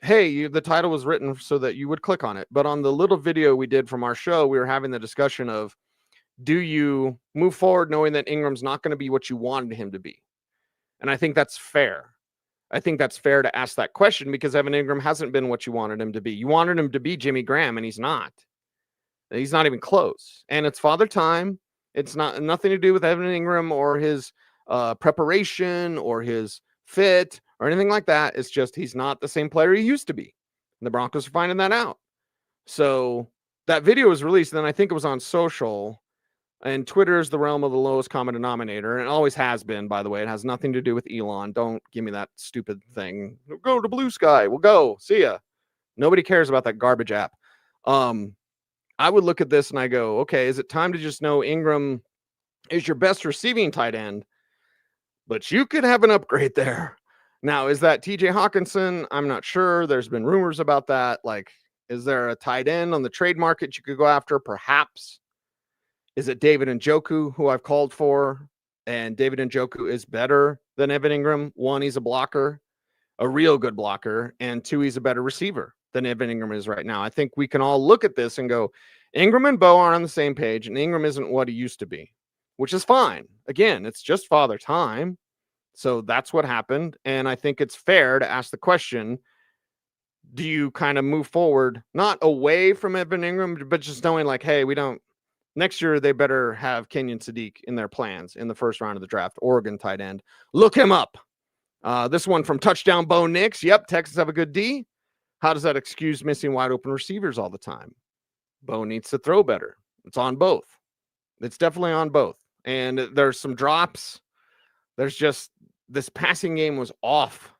Speaker 1: the title was written so that you would click on it. But on the little video we did from our show, we were having the discussion of, do you move forward knowing that Ingram's not going to be what you wanted him to be? And I think that's fair. I think that's fair to ask that question because Evan Ingram hasn't been what you wanted him to be. You wanted him to be Jimmy Graham, and he's not. He's not even close. And it's father time. It's nothing to do with Evan Ingram or his preparation or his fit or anything like that. It's just he's not the same player he used to be. And the Broncos are finding that out. So that video was released, and then I think it was on social. And Twitter is the realm of the lowest common denominator, and it always has been, by the way. It has nothing to do with Elon. Don't give me that stupid thing. Go to Blue Sky. We'll go. See ya. Nobody cares about that garbage app. I would look at this and I go, okay, is it time to just know Ingram is your best receiving tight end? But you could have an upgrade there. Now, is that TJ Hawkinson? I'm not sure. There's been rumors about that. Like, is there a tight end on the trade market you could go after? Perhaps. Is it David Njoku, who I've called for? And David Njoku is better than Evan Ingram. One, he's a blocker, a real good blocker. And two, he's a better receiver than Evan Ingram is right now. I think we can all look at this and go, Ingram and Bo aren't on the same page, and Ingram isn't what he used to be, which is fine. Again, it's just father time. So that's what happened. And I think it's fair to ask the question, do you kind of move forward, not away from Evan Ingram, but just knowing like, hey, next year, they better have Kenyon Sadiq in their plans in the first round of the draft. Oregon tight end. Look him up. This one from Touchdown Bo Nix. Yep, Texans have a good D. How does that excuse missing wide open receivers all the time? Bo needs to throw better. It's on both. It's definitely on both. And there's some drops. There's just this passing game was off.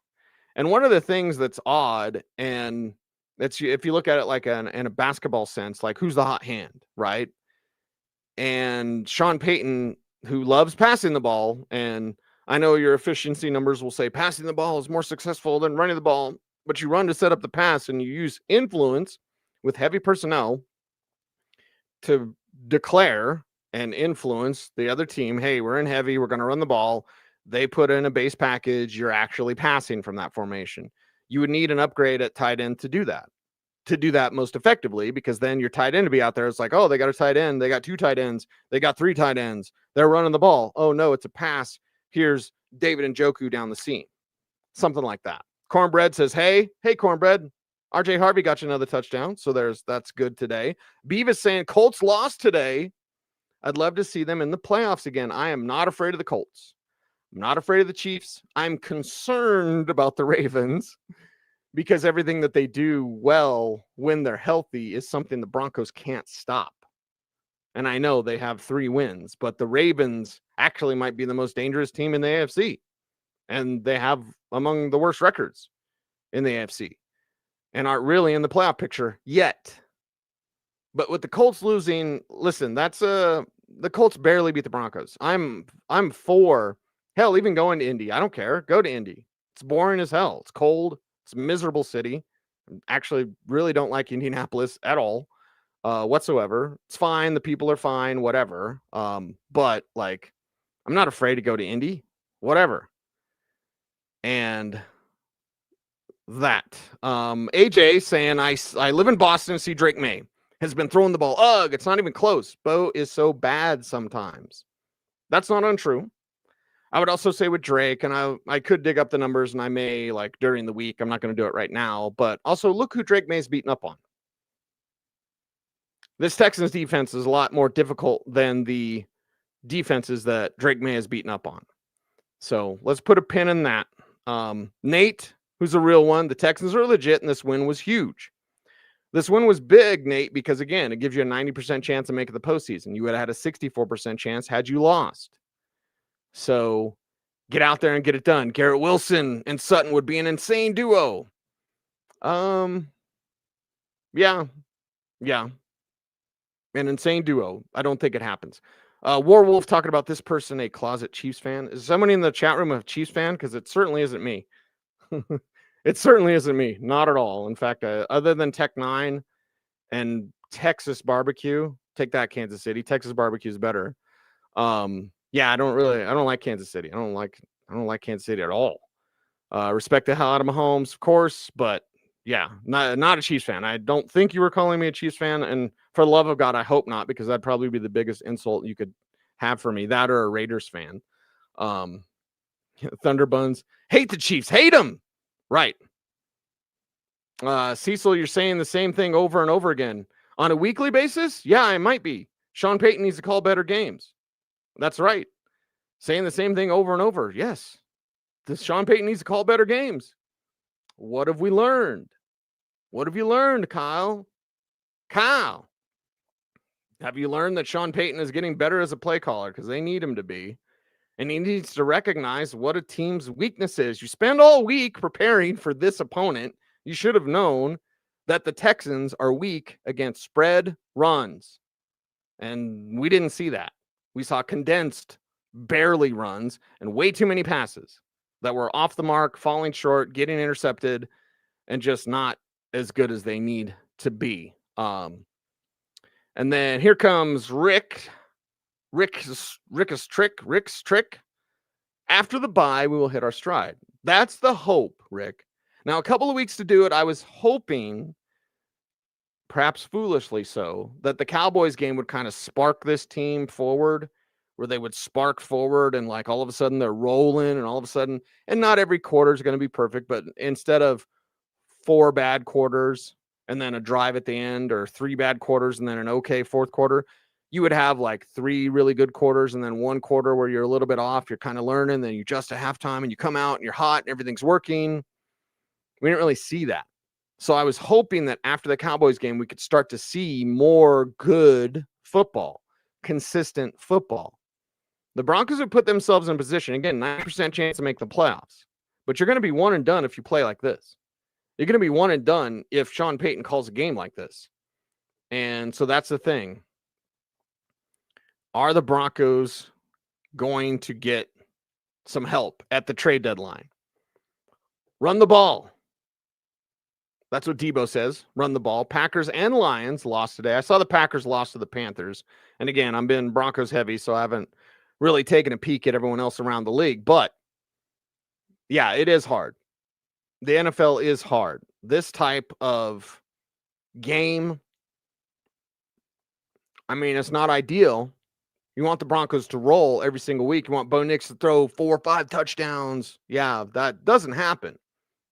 Speaker 1: And one of the things that's odd, and it's if you look at it like in a basketball sense, like who's the hot hand, right? And Sean Payton, who loves passing the ball, and I know your efficiency numbers will say passing the ball is more successful than running the ball, but you run to set up the pass and you use influence with heavy personnel to declare and influence the other team, hey, we're in heavy, we're going to run the ball. They put in a base package, you're actually passing from that formation. You would need an upgrade at tight end to do that most effectively, because then your tight end to be out there. It's like, oh, they got a tight end, they got 2 tight ends, they got 3 tight ends, they're running the ball. Oh no, it's a pass. Here's David Njoku down the seam. Something like that. Cornbread says, hey, Cornbread, RJ Harvey got you another touchdown. So that's good today. Beavis saying Colts lost today. I'd love to see them in the playoffs again. I am not afraid of the Colts. I'm not afraid of the Chiefs. I'm concerned about the Ravens because everything that they do well when they're healthy is something the Broncos can't stop. And I know they have 3 wins, but the Ravens actually might be the most dangerous team in the AFC. And they have among the worst records in the AFC and aren't really in the playoff picture yet. But with the Colts losing, listen, that's the Colts barely beat the Broncos. I'm for, hell, even going to Indy. I don't care. Go to Indy. It's boring as hell. It's cold. It's a miserable city. Actually, really don't like Indianapolis at all, whatsoever. It's fine. The people are fine, whatever. But like, I'm not afraid to go to Indy, whatever. And that AJ saying, I live in Boston and see Drake May has been throwing the ball. Ugh, it's not even close. Bo is so bad sometimes. That's not untrue. I would also say with Drake, and I could dig up the numbers, and I may, like, during the week. I'm not going to do it right now. But also, look who Drake May's beaten up on. This Texans defense is a lot more difficult than the defenses that Drake May has beaten up on. So let's put a pin in that. Nate, who's a real one, the Texans are legit, and this win was huge. This one was big, Nate, because, again, it gives you a 90% chance of making the postseason. You would have had a 64% chance had you lost. So get out there and get it done. Garrett Wilson and Sutton would be an insane duo. Yeah. An insane duo. I don't think it happens. Warwolf talking about this person, a closet Chiefs fan. Is somebody in the chat room a Chiefs fan? Because it certainly isn't me. It certainly isn't me. Not at all. In fact, other than Tech 9 and Texas barbecue, take that, Kansas City. Texas barbecue is better. Yeah, I don't like Kansas City. I don't like Kansas City at all. Respect the hell out of Mahomes, of course, but yeah, not a Chiefs fan. I don't think you were calling me a Chiefs fan, and for the love of God, I hope not, because that'd probably be the biggest insult you could have for me. That or a Raiders fan. Thunderbuns hate the Chiefs, hate them. Right. Cecil, you're saying the same thing over and over again on a weekly basis. Yeah, I might be. Sean Payton needs to call better games. That's right. Saying the same thing over and over. Yes. Sean Payton needs to call better games. What have we learned? What have you learned, Kyle? Kyle, have you learned that Sean Payton is getting better as a play caller? Because they need him to be. And he needs to recognize what a team's weakness is. You spend all week preparing for this opponent. You should have known that the Texans are weak against spread runs. And we didn't see that. We saw condensed, barely runs and way too many passes that were off the mark, falling short, getting intercepted, and just not as good as they need to be. And then here comes Rick's trick. After the bye, we will hit our stride. That's the hope, Rick. Now, a couple of weeks to do it. I was hoping, perhaps foolishly so, that the Cowboys game would kind of spark this team forward, where they would spark forward and like all of a sudden they're rolling, and all of a sudden, and not every quarter is going to be perfect, but instead of 4 bad quarters and then a drive at the end, or 3 bad quarters and then an okay fourth quarter, you would have like 3 really good quarters and then 1 quarter where you're a little bit off, you're kind of learning, then you just at halftime and you come out and you're hot and everything's working. We didn't really see that. So I was hoping that after the Cowboys game, we could start to see more good football, consistent football. The Broncos would put themselves in position, again, 9% chance to make the playoffs, but you're going to be one and done if you play like this. You're going to be one and done if Sean Payton calls a game like this. And so that's the thing. Are the Broncos going to get some help at the trade deadline? Run the ball. That's what Debo says. Run the ball. Packers and Lions lost today. I saw the Packers lost to the Panthers. And again, I'm been Broncos heavy, so I haven't really taken a peek at everyone else around the league. But yeah, it is hard. The NFL is hard. This type of game, I mean, it's not ideal. You want the Broncos to roll every single week. You want Bo Nix to throw 4 or 5 touchdowns. Yeah, that doesn't happen.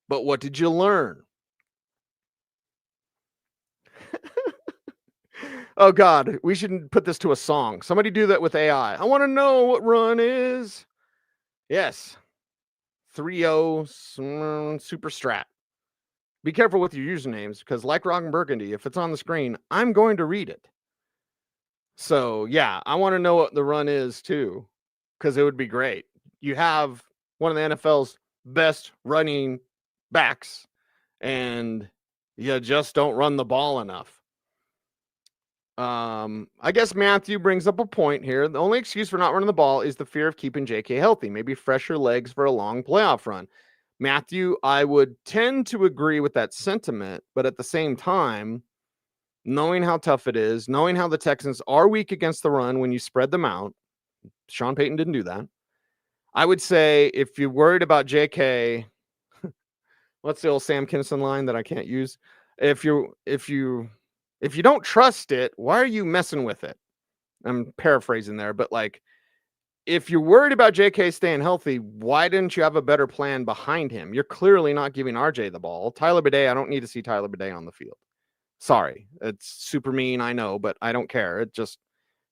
Speaker 1: But what did you learn? Oh, God, we should put this to a song. Somebody do that with AI. I want to know what run is. Yes. 3-0 Super Strat. Be careful with your usernames because, like Rock and Burgundy, if it's on the screen, I'm going to read it. So, yeah, I want to know what the run is, too, because it would be great. You have one of the NFL's best running backs, and you just don't run the ball enough. I guess Matthew brings up a point here. The only excuse for not running the ball is the fear of keeping JK healthy, maybe fresher legs for a long playoff run. Matthew, I would tend to agree with that sentiment, but at the same time, knowing how tough it is, knowing how the Texans are weak against the run when you spread them out, Sean Payton didn't do that. I would say if you're worried about JK, what's the old Sam Kinison line that I can't use? If you don't trust it, why are you messing with it? I'm paraphrasing there, but like, if you're worried about JK staying healthy, why didn't you have a better plan behind him? You're clearly not giving RJ the ball. Tyler Bidet, I don't need to see Tyler Bidet on the field. Sorry, it's super mean, I know, but I don't care.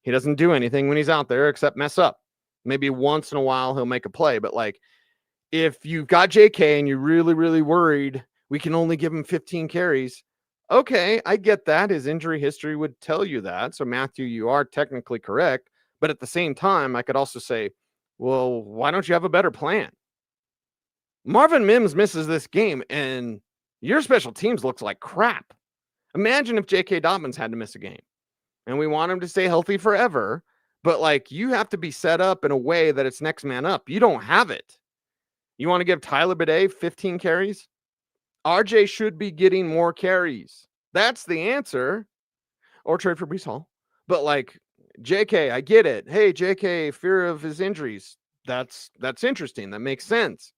Speaker 1: He doesn't do anything when he's out there except mess up. Maybe once in a while he'll make a play, but like, if you've got JK and you're really, really worried, we can only give him 15 carries. Okay, I get that. His injury history would tell you that. So, Matthew, you are technically correct. But at the same time, I could also say, well, why don't you have a better plan? Marvin Mims misses this game, and your special teams looks like crap. Imagine if J.K. Dobbins had to miss a game, and we want him to stay healthy forever. But, like, you have to be set up in a way that it's next man up. You don't have it. You want to give Tyler Bidet 15 carries? RJ should be getting more carries. That's the answer. Or trade for Breece Hall. But like, JK, I get it. Hey, JK, fear of his injuries. That's interesting. That makes sense.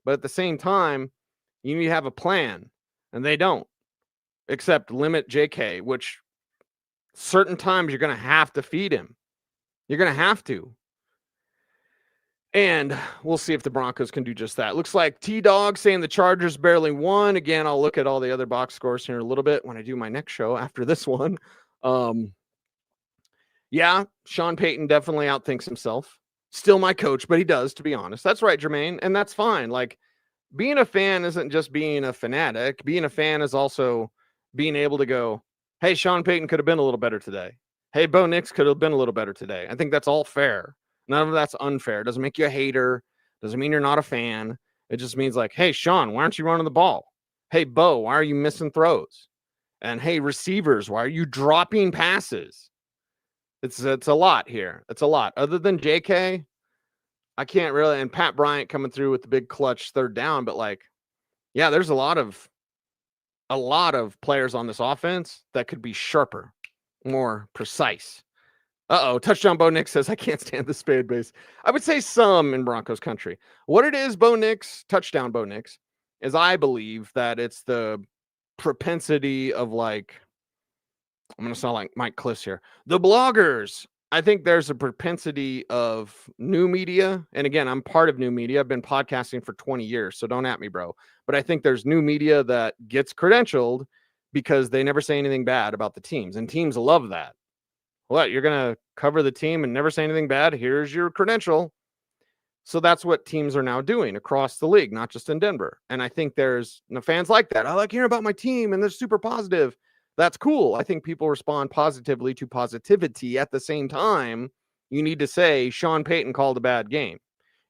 Speaker 1: But at the same time, you need to have a plan. And they don't. Except limit JK, which certain times you're going to have to feed him. You're going to have to. And we'll see if the Broncos can do just that. Looks like T-Dog saying the Chargers barely won. Again, I'll look at all the other box scores here in a little bit when I do my next show after this one. Yeah, Sean Payton definitely outthinks himself. Still my coach, but he does, to be honest. That's right, Jermaine, and that's fine. Like, being a fan isn't just being a fanatic. Being a fan is also being able to go, hey, Sean Payton could have been a little better today. Hey, Bo Nix could have been a little better today. I think that's all fair. None of that's unfair. It doesn't make you a hater. Doesn't mean you're not a fan. It just means like, hey, Sean, why aren't you running the ball? Hey, Bo, why are you missing throws? And hey, receivers, why are you dropping passes? It's a lot here. It's a lot. Other than JK, I can't really, and Pat Bryant coming through with the big clutch third down, but like, yeah, there's a lot of players on this offense that could be sharper, more precise. Touchdown Bo Nix says, I can't stand the spade base. I would say some in Broncos country. What it is, Bo Nix, touchdown Bo Nix, is I believe that it's the propensity of like, I'm going to sound like Mike Cliffs here. The bloggers. I think there's a propensity of new media. And again, I'm part of new media. I've been podcasting for 20 years, so don't at me, bro. But I think there's new media that gets credentialed because they never say anything bad about the teams. And teams love that. What, you're going to cover the team and never say anything bad? Here's your credential. So that's what teams are now doing across the league, not just in Denver. And I think there's fans like that. I like hearing about my team and they're super positive. That's cool. I think people respond positively to positivity. At the same time, you need to say Sean Payton called a bad game.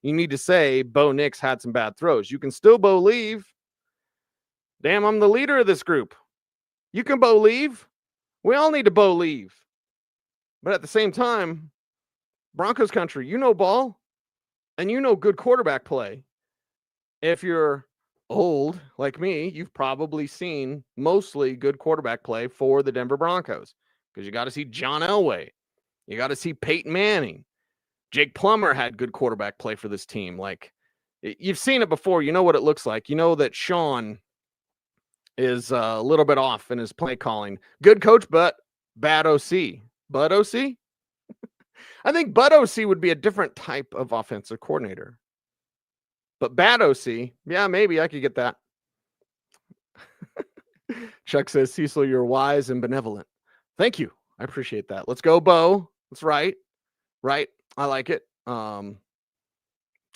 Speaker 1: You need to say Bo Nix had some bad throws. You can still believe. Damn, I'm the leader of this group. You can believe. We all need to believe. But at the same time, Broncos country, you know ball, and you know good quarterback play. If you're old like me, you've probably seen mostly good quarterback play for the Denver Broncos because you got to see John Elway. You got to see Peyton Manning. Jake Plummer had good quarterback play for this team. Like, you've seen it before. You know what it looks like. You know that Sean is a little bit off in his play calling. Good coach, but bad OC. Bud OC? I think Bud OC would be a different type of offensive coordinator. But bad OC, yeah, maybe I could get that. Chuck says, Cecil, you're wise and benevolent. Thank you. I appreciate that. Let's go, Bo. That's right. Right. I like it. So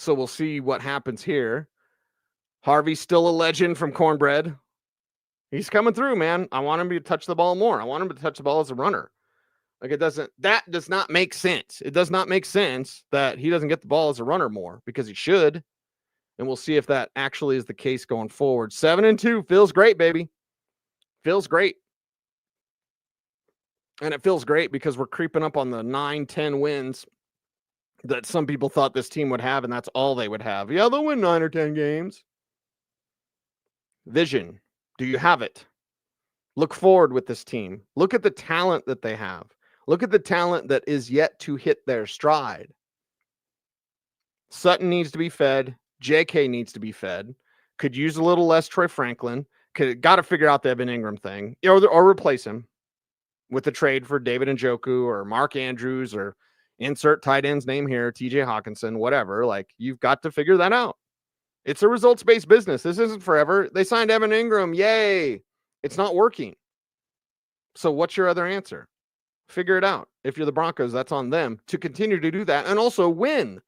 Speaker 1: we'll see what happens here. Harvey's still a legend from Cornbread. He's coming through, man. I want him to touch the ball more. I want him to touch the ball as a runner. Like, that does not make sense. It does not make sense that he doesn't get the ball as a runner more because he should. And we'll see if that actually is the case going forward. 7-2 feels great, baby. Feels great. And it feels great because we're creeping up on the 9-10 wins that some people thought this team would have, and that's all they would have. Yeah, they'll win 9 or 10 games. Vision. Do you have it? Look forward with this team. Look at the talent that they have. Look at the talent that is yet to hit their stride. Sutton needs to be fed. JK needs to be fed. Could use a little less Troy Franklin. Got to figure out the Evan Ingram thing, or replace him with the trade for David Njoku or Mark Andrews or insert tight end's name here, TJ Hawkinson, whatever. Like, you've got to figure that out. It's a results-based business. This isn't forever. They signed Evan Ingram. Yay. It's not working. So what's your other answer? Figure it out. If you're the Broncos, that's on them to continue to do that and also win.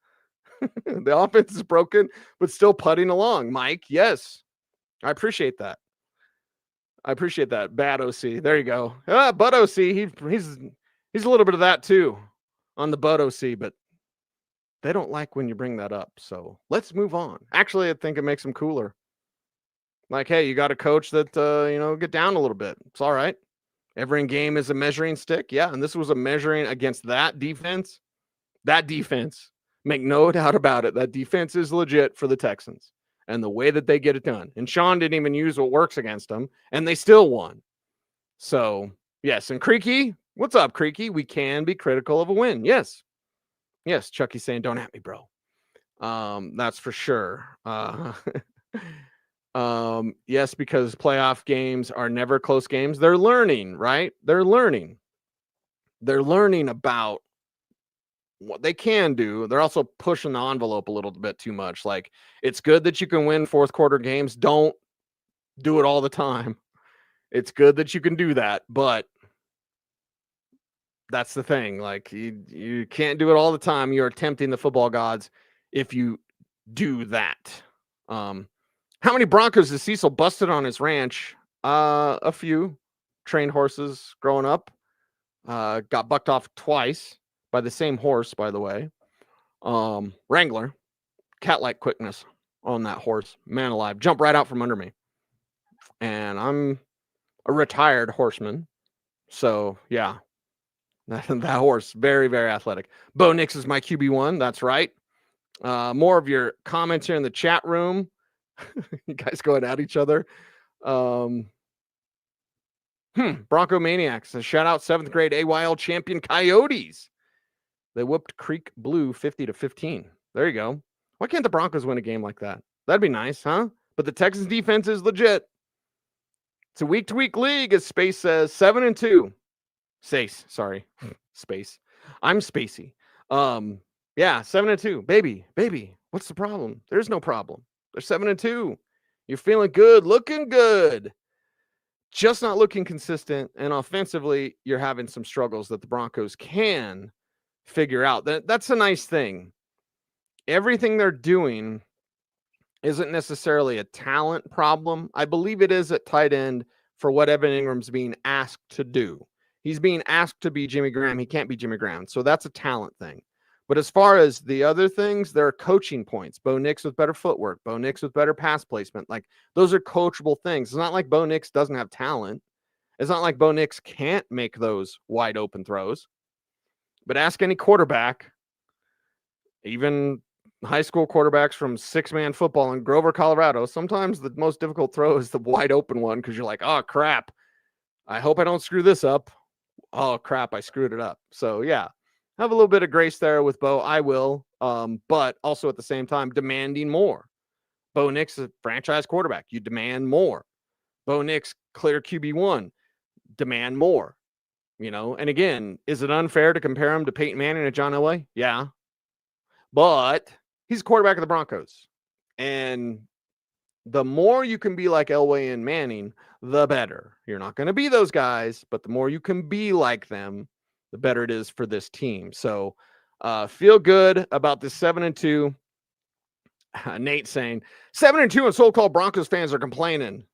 Speaker 1: The offense is broken, but still putting along. Mike, yes. I appreciate that. Bad OC. There you go. Bud OC. He's a little bit of that too on the Bud OC, but they don't like when you bring that up. So let's move on. Actually, I think it makes them cooler. Like, hey, you got a coach that, get down a little bit. It's all right. Every game is a measuring stick. Yeah. And this was a measuring against that defense. Make no doubt about it. That defense is legit for the Texans and the way that they get it done. And Sean didn't even use what works against them, and they still won. So, yes. And Creaky, what's up, Creaky? We can be critical of a win. Yes. Yes, Chucky's saying, don't at me, bro. That's for sure. Yes, because playoff games are never close games. They're learning, right? They're learning about what they can do. They're also pushing the envelope a little bit too much. Like, it's good that you can win fourth quarter games. Don't do it all the time. It's good that you can do that, but that's the thing. Like, you can't do it all the time. You're tempting the football gods if you do that. How many Broncos has Cecil busted on his ranch? A few. Trained horses growing up. Got bucked off twice by the same horse, by the way. Wrangler. Cat-like quickness on that horse. Man alive. Jumped right out from under me. And I'm a retired horseman. So, yeah. That horse, very, very athletic. Bo Nix is my QB1. That's right. More of your comments here in the chat room. You guys going at each other. Bronco Maniacs. Shout out 7th grade AYL champion Coyotes. They whooped Creek Blue 50-15. There you go. Why can't the Broncos win a game like that? That'd be nice, huh? But the Texans defense is legit. It's a week-to-week league, as Space says. 7-2. Sace, sorry. Space. I'm Spacey. Yeah, 7-2. Baby, what's the problem? There's no problem. They're 7-2. You're feeling good, looking good. Just not looking consistent. And offensively, you're having some struggles that the Broncos can figure out. That's a nice thing. Everything they're doing isn't necessarily a talent problem. I believe it is at tight end for what Evan Ingram's being asked to do. He's being asked to be Jimmy Graham. He can't be Jimmy Graham. So that's a talent thing. But as far as the other things, there are coaching points. Bo Nix with better footwork. Bo Nix with better pass placement. Like, those are coachable things. It's not like Bo Nix doesn't have talent. It's not like Bo Nix can't make those wide open throws. But ask any quarterback, even high school quarterbacks from six-man football in Grover, Colorado. Sometimes the most difficult throw is the wide open one because you're like, oh, crap. I hope I don't screw this up. Oh, crap, I screwed it up. So, yeah, have a little bit of grace there with Bo. I will, but also at the same time, demanding more. Bo Nix is a franchise quarterback. You demand more. Bo Nix, clear QB1. Demand more. You know, and again, is it unfair to compare him to Peyton Manning and John Elway? Yeah. But he's a quarterback of the Broncos. And the more you can be like Elway and Manning, the better. You're not going to be those guys, but the more you can be like them, the better it is for this team. So feel good about this 7-2. Nate saying 7-2 and so-called Broncos fans are complaining.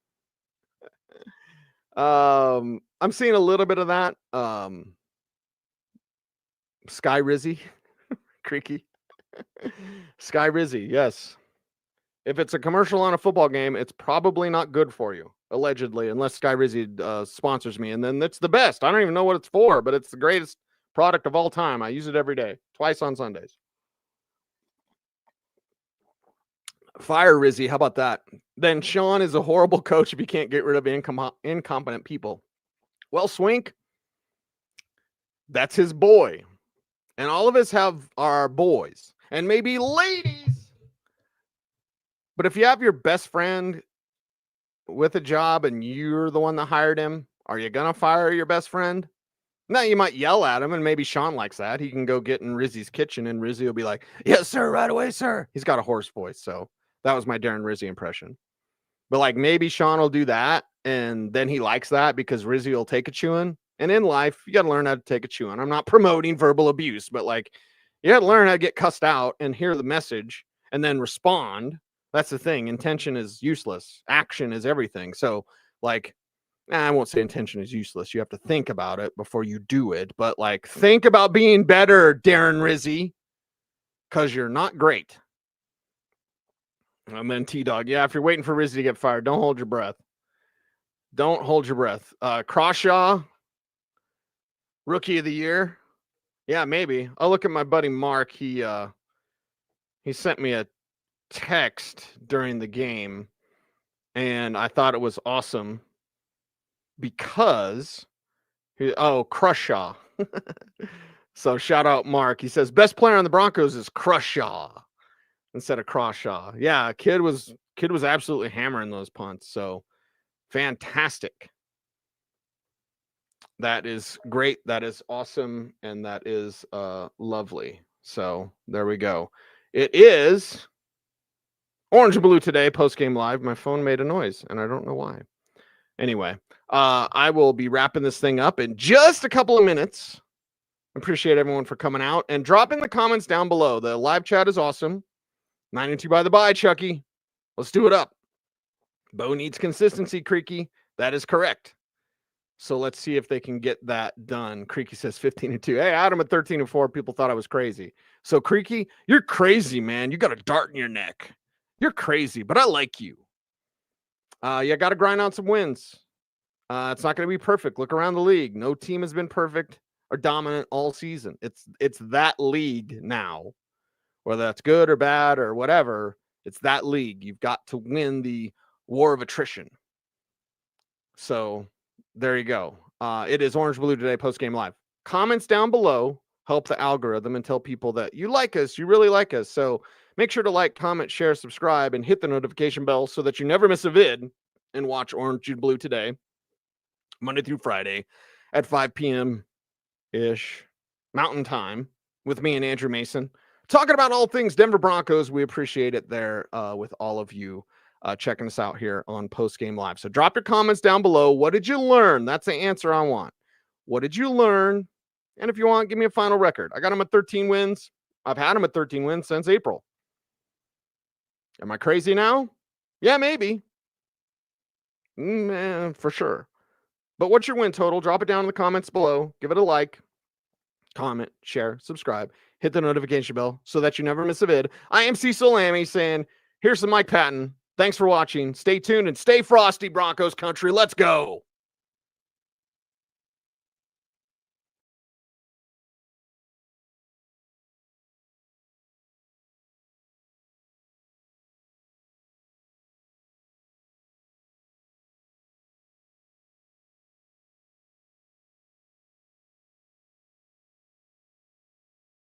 Speaker 1: I'm seeing a little bit of that. Sky Rizzy, Creaky. Sky Rizzy, yes. If it's a commercial on a football game, it's probably not good for you, allegedly, unless Sky Rizzy sponsors me. And then it's the best. I don't even know what it's for, but it's the greatest product of all time. I use it every day, twice on Sundays. Fire Rizzy, how about that? Then Sean is a horrible coach if you can't get rid of incompetent people. Well, Swink, that's his boy. And all of us have our boys and maybe ladies. But if you have your best friend with a job and you're the one that hired him, are you going to fire your best friend? Now, you might yell at him, and maybe Sean likes that. He can go get in Rizzy's kitchen, and Rizzy will be like, yes, sir, right away, sir. He's got a hoarse voice, so that was my Darren Rizzy impression. But, like, maybe Sean will do that, and then he likes that because Rizzy will take a chewing. And in life, you got to learn how to take a chewing. I'm not promoting verbal abuse, but, like, you got to learn how to get cussed out and hear the message and then respond. That's the thing. Intention is useless. Action is everything. So, like, I won't say intention is useless. You have to think about it before you do it. But, like, think about being better, Darren Rizzy, because you're not great. And then T-Dog. Yeah, if you're waiting for Rizzy to get fired, don't hold your breath. Don't hold your breath. Crawshaw, Rookie of the Year. Yeah, maybe. I'll look at my buddy Mark. He sent me a text during the game, and I thought it was awesome because Crushaw. So shout out Mark. He says best player on the Broncos is Crushaw instead of Crawshaw. Yeah, kid was absolutely hammering those punts. So fantastic. That is great. That is awesome, and that is lovely. So there we go. It is Orange and Blue today, post-game live. My phone made a noise, and I don't know why. Anyway, I will be wrapping this thing up in just a couple of minutes. Appreciate everyone for coming out and dropping the comments down below. The live chat is awesome. 9-2 by the bye, Chucky. Let's do it up. Bo needs consistency, Creaky. That is correct. So let's see if they can get that done. Creaky says 15-2. Hey, Adam at 13-4. People thought I was crazy. So Creaky, you're crazy, man. You got a dart in your neck. You're crazy, but I like you. You got to grind out some wins. It's not going to be perfect. Look around the league. No team has been perfect or dominant all season. It's that league now, whether that's good or bad or whatever. It's that league. You've got to win the war of attrition. So there you go. It is Orange Blue today, post-game live. Comments down below help the algorithm and tell people that you like us. You really like us. So make sure to like, comment, share, subscribe, and hit the notification bell so that you never miss a vid and watch Orange and Blue today, Monday through Friday at 5 p.m.-ish Mountain Time with me and Andrew Mason. Talking about all things Denver Broncos. We appreciate it there with all of you checking us out here on Postgame Live. So drop your comments down below. What did you learn? That's the answer I want. What did you learn? And if you want, give me a final record. I got them at 13 wins. I've had them at 13 wins since April. Am I crazy now? Yeah, maybe. For sure. But what's your win total? Drop it down in the comments below. Give it a like, comment, share, subscribe, hit the notification bell so that you never miss a vid. I am Cecil Lammey saying, here's some Mike Patton. Thanks for watching. Stay tuned and stay frosty, Broncos country. Let's go.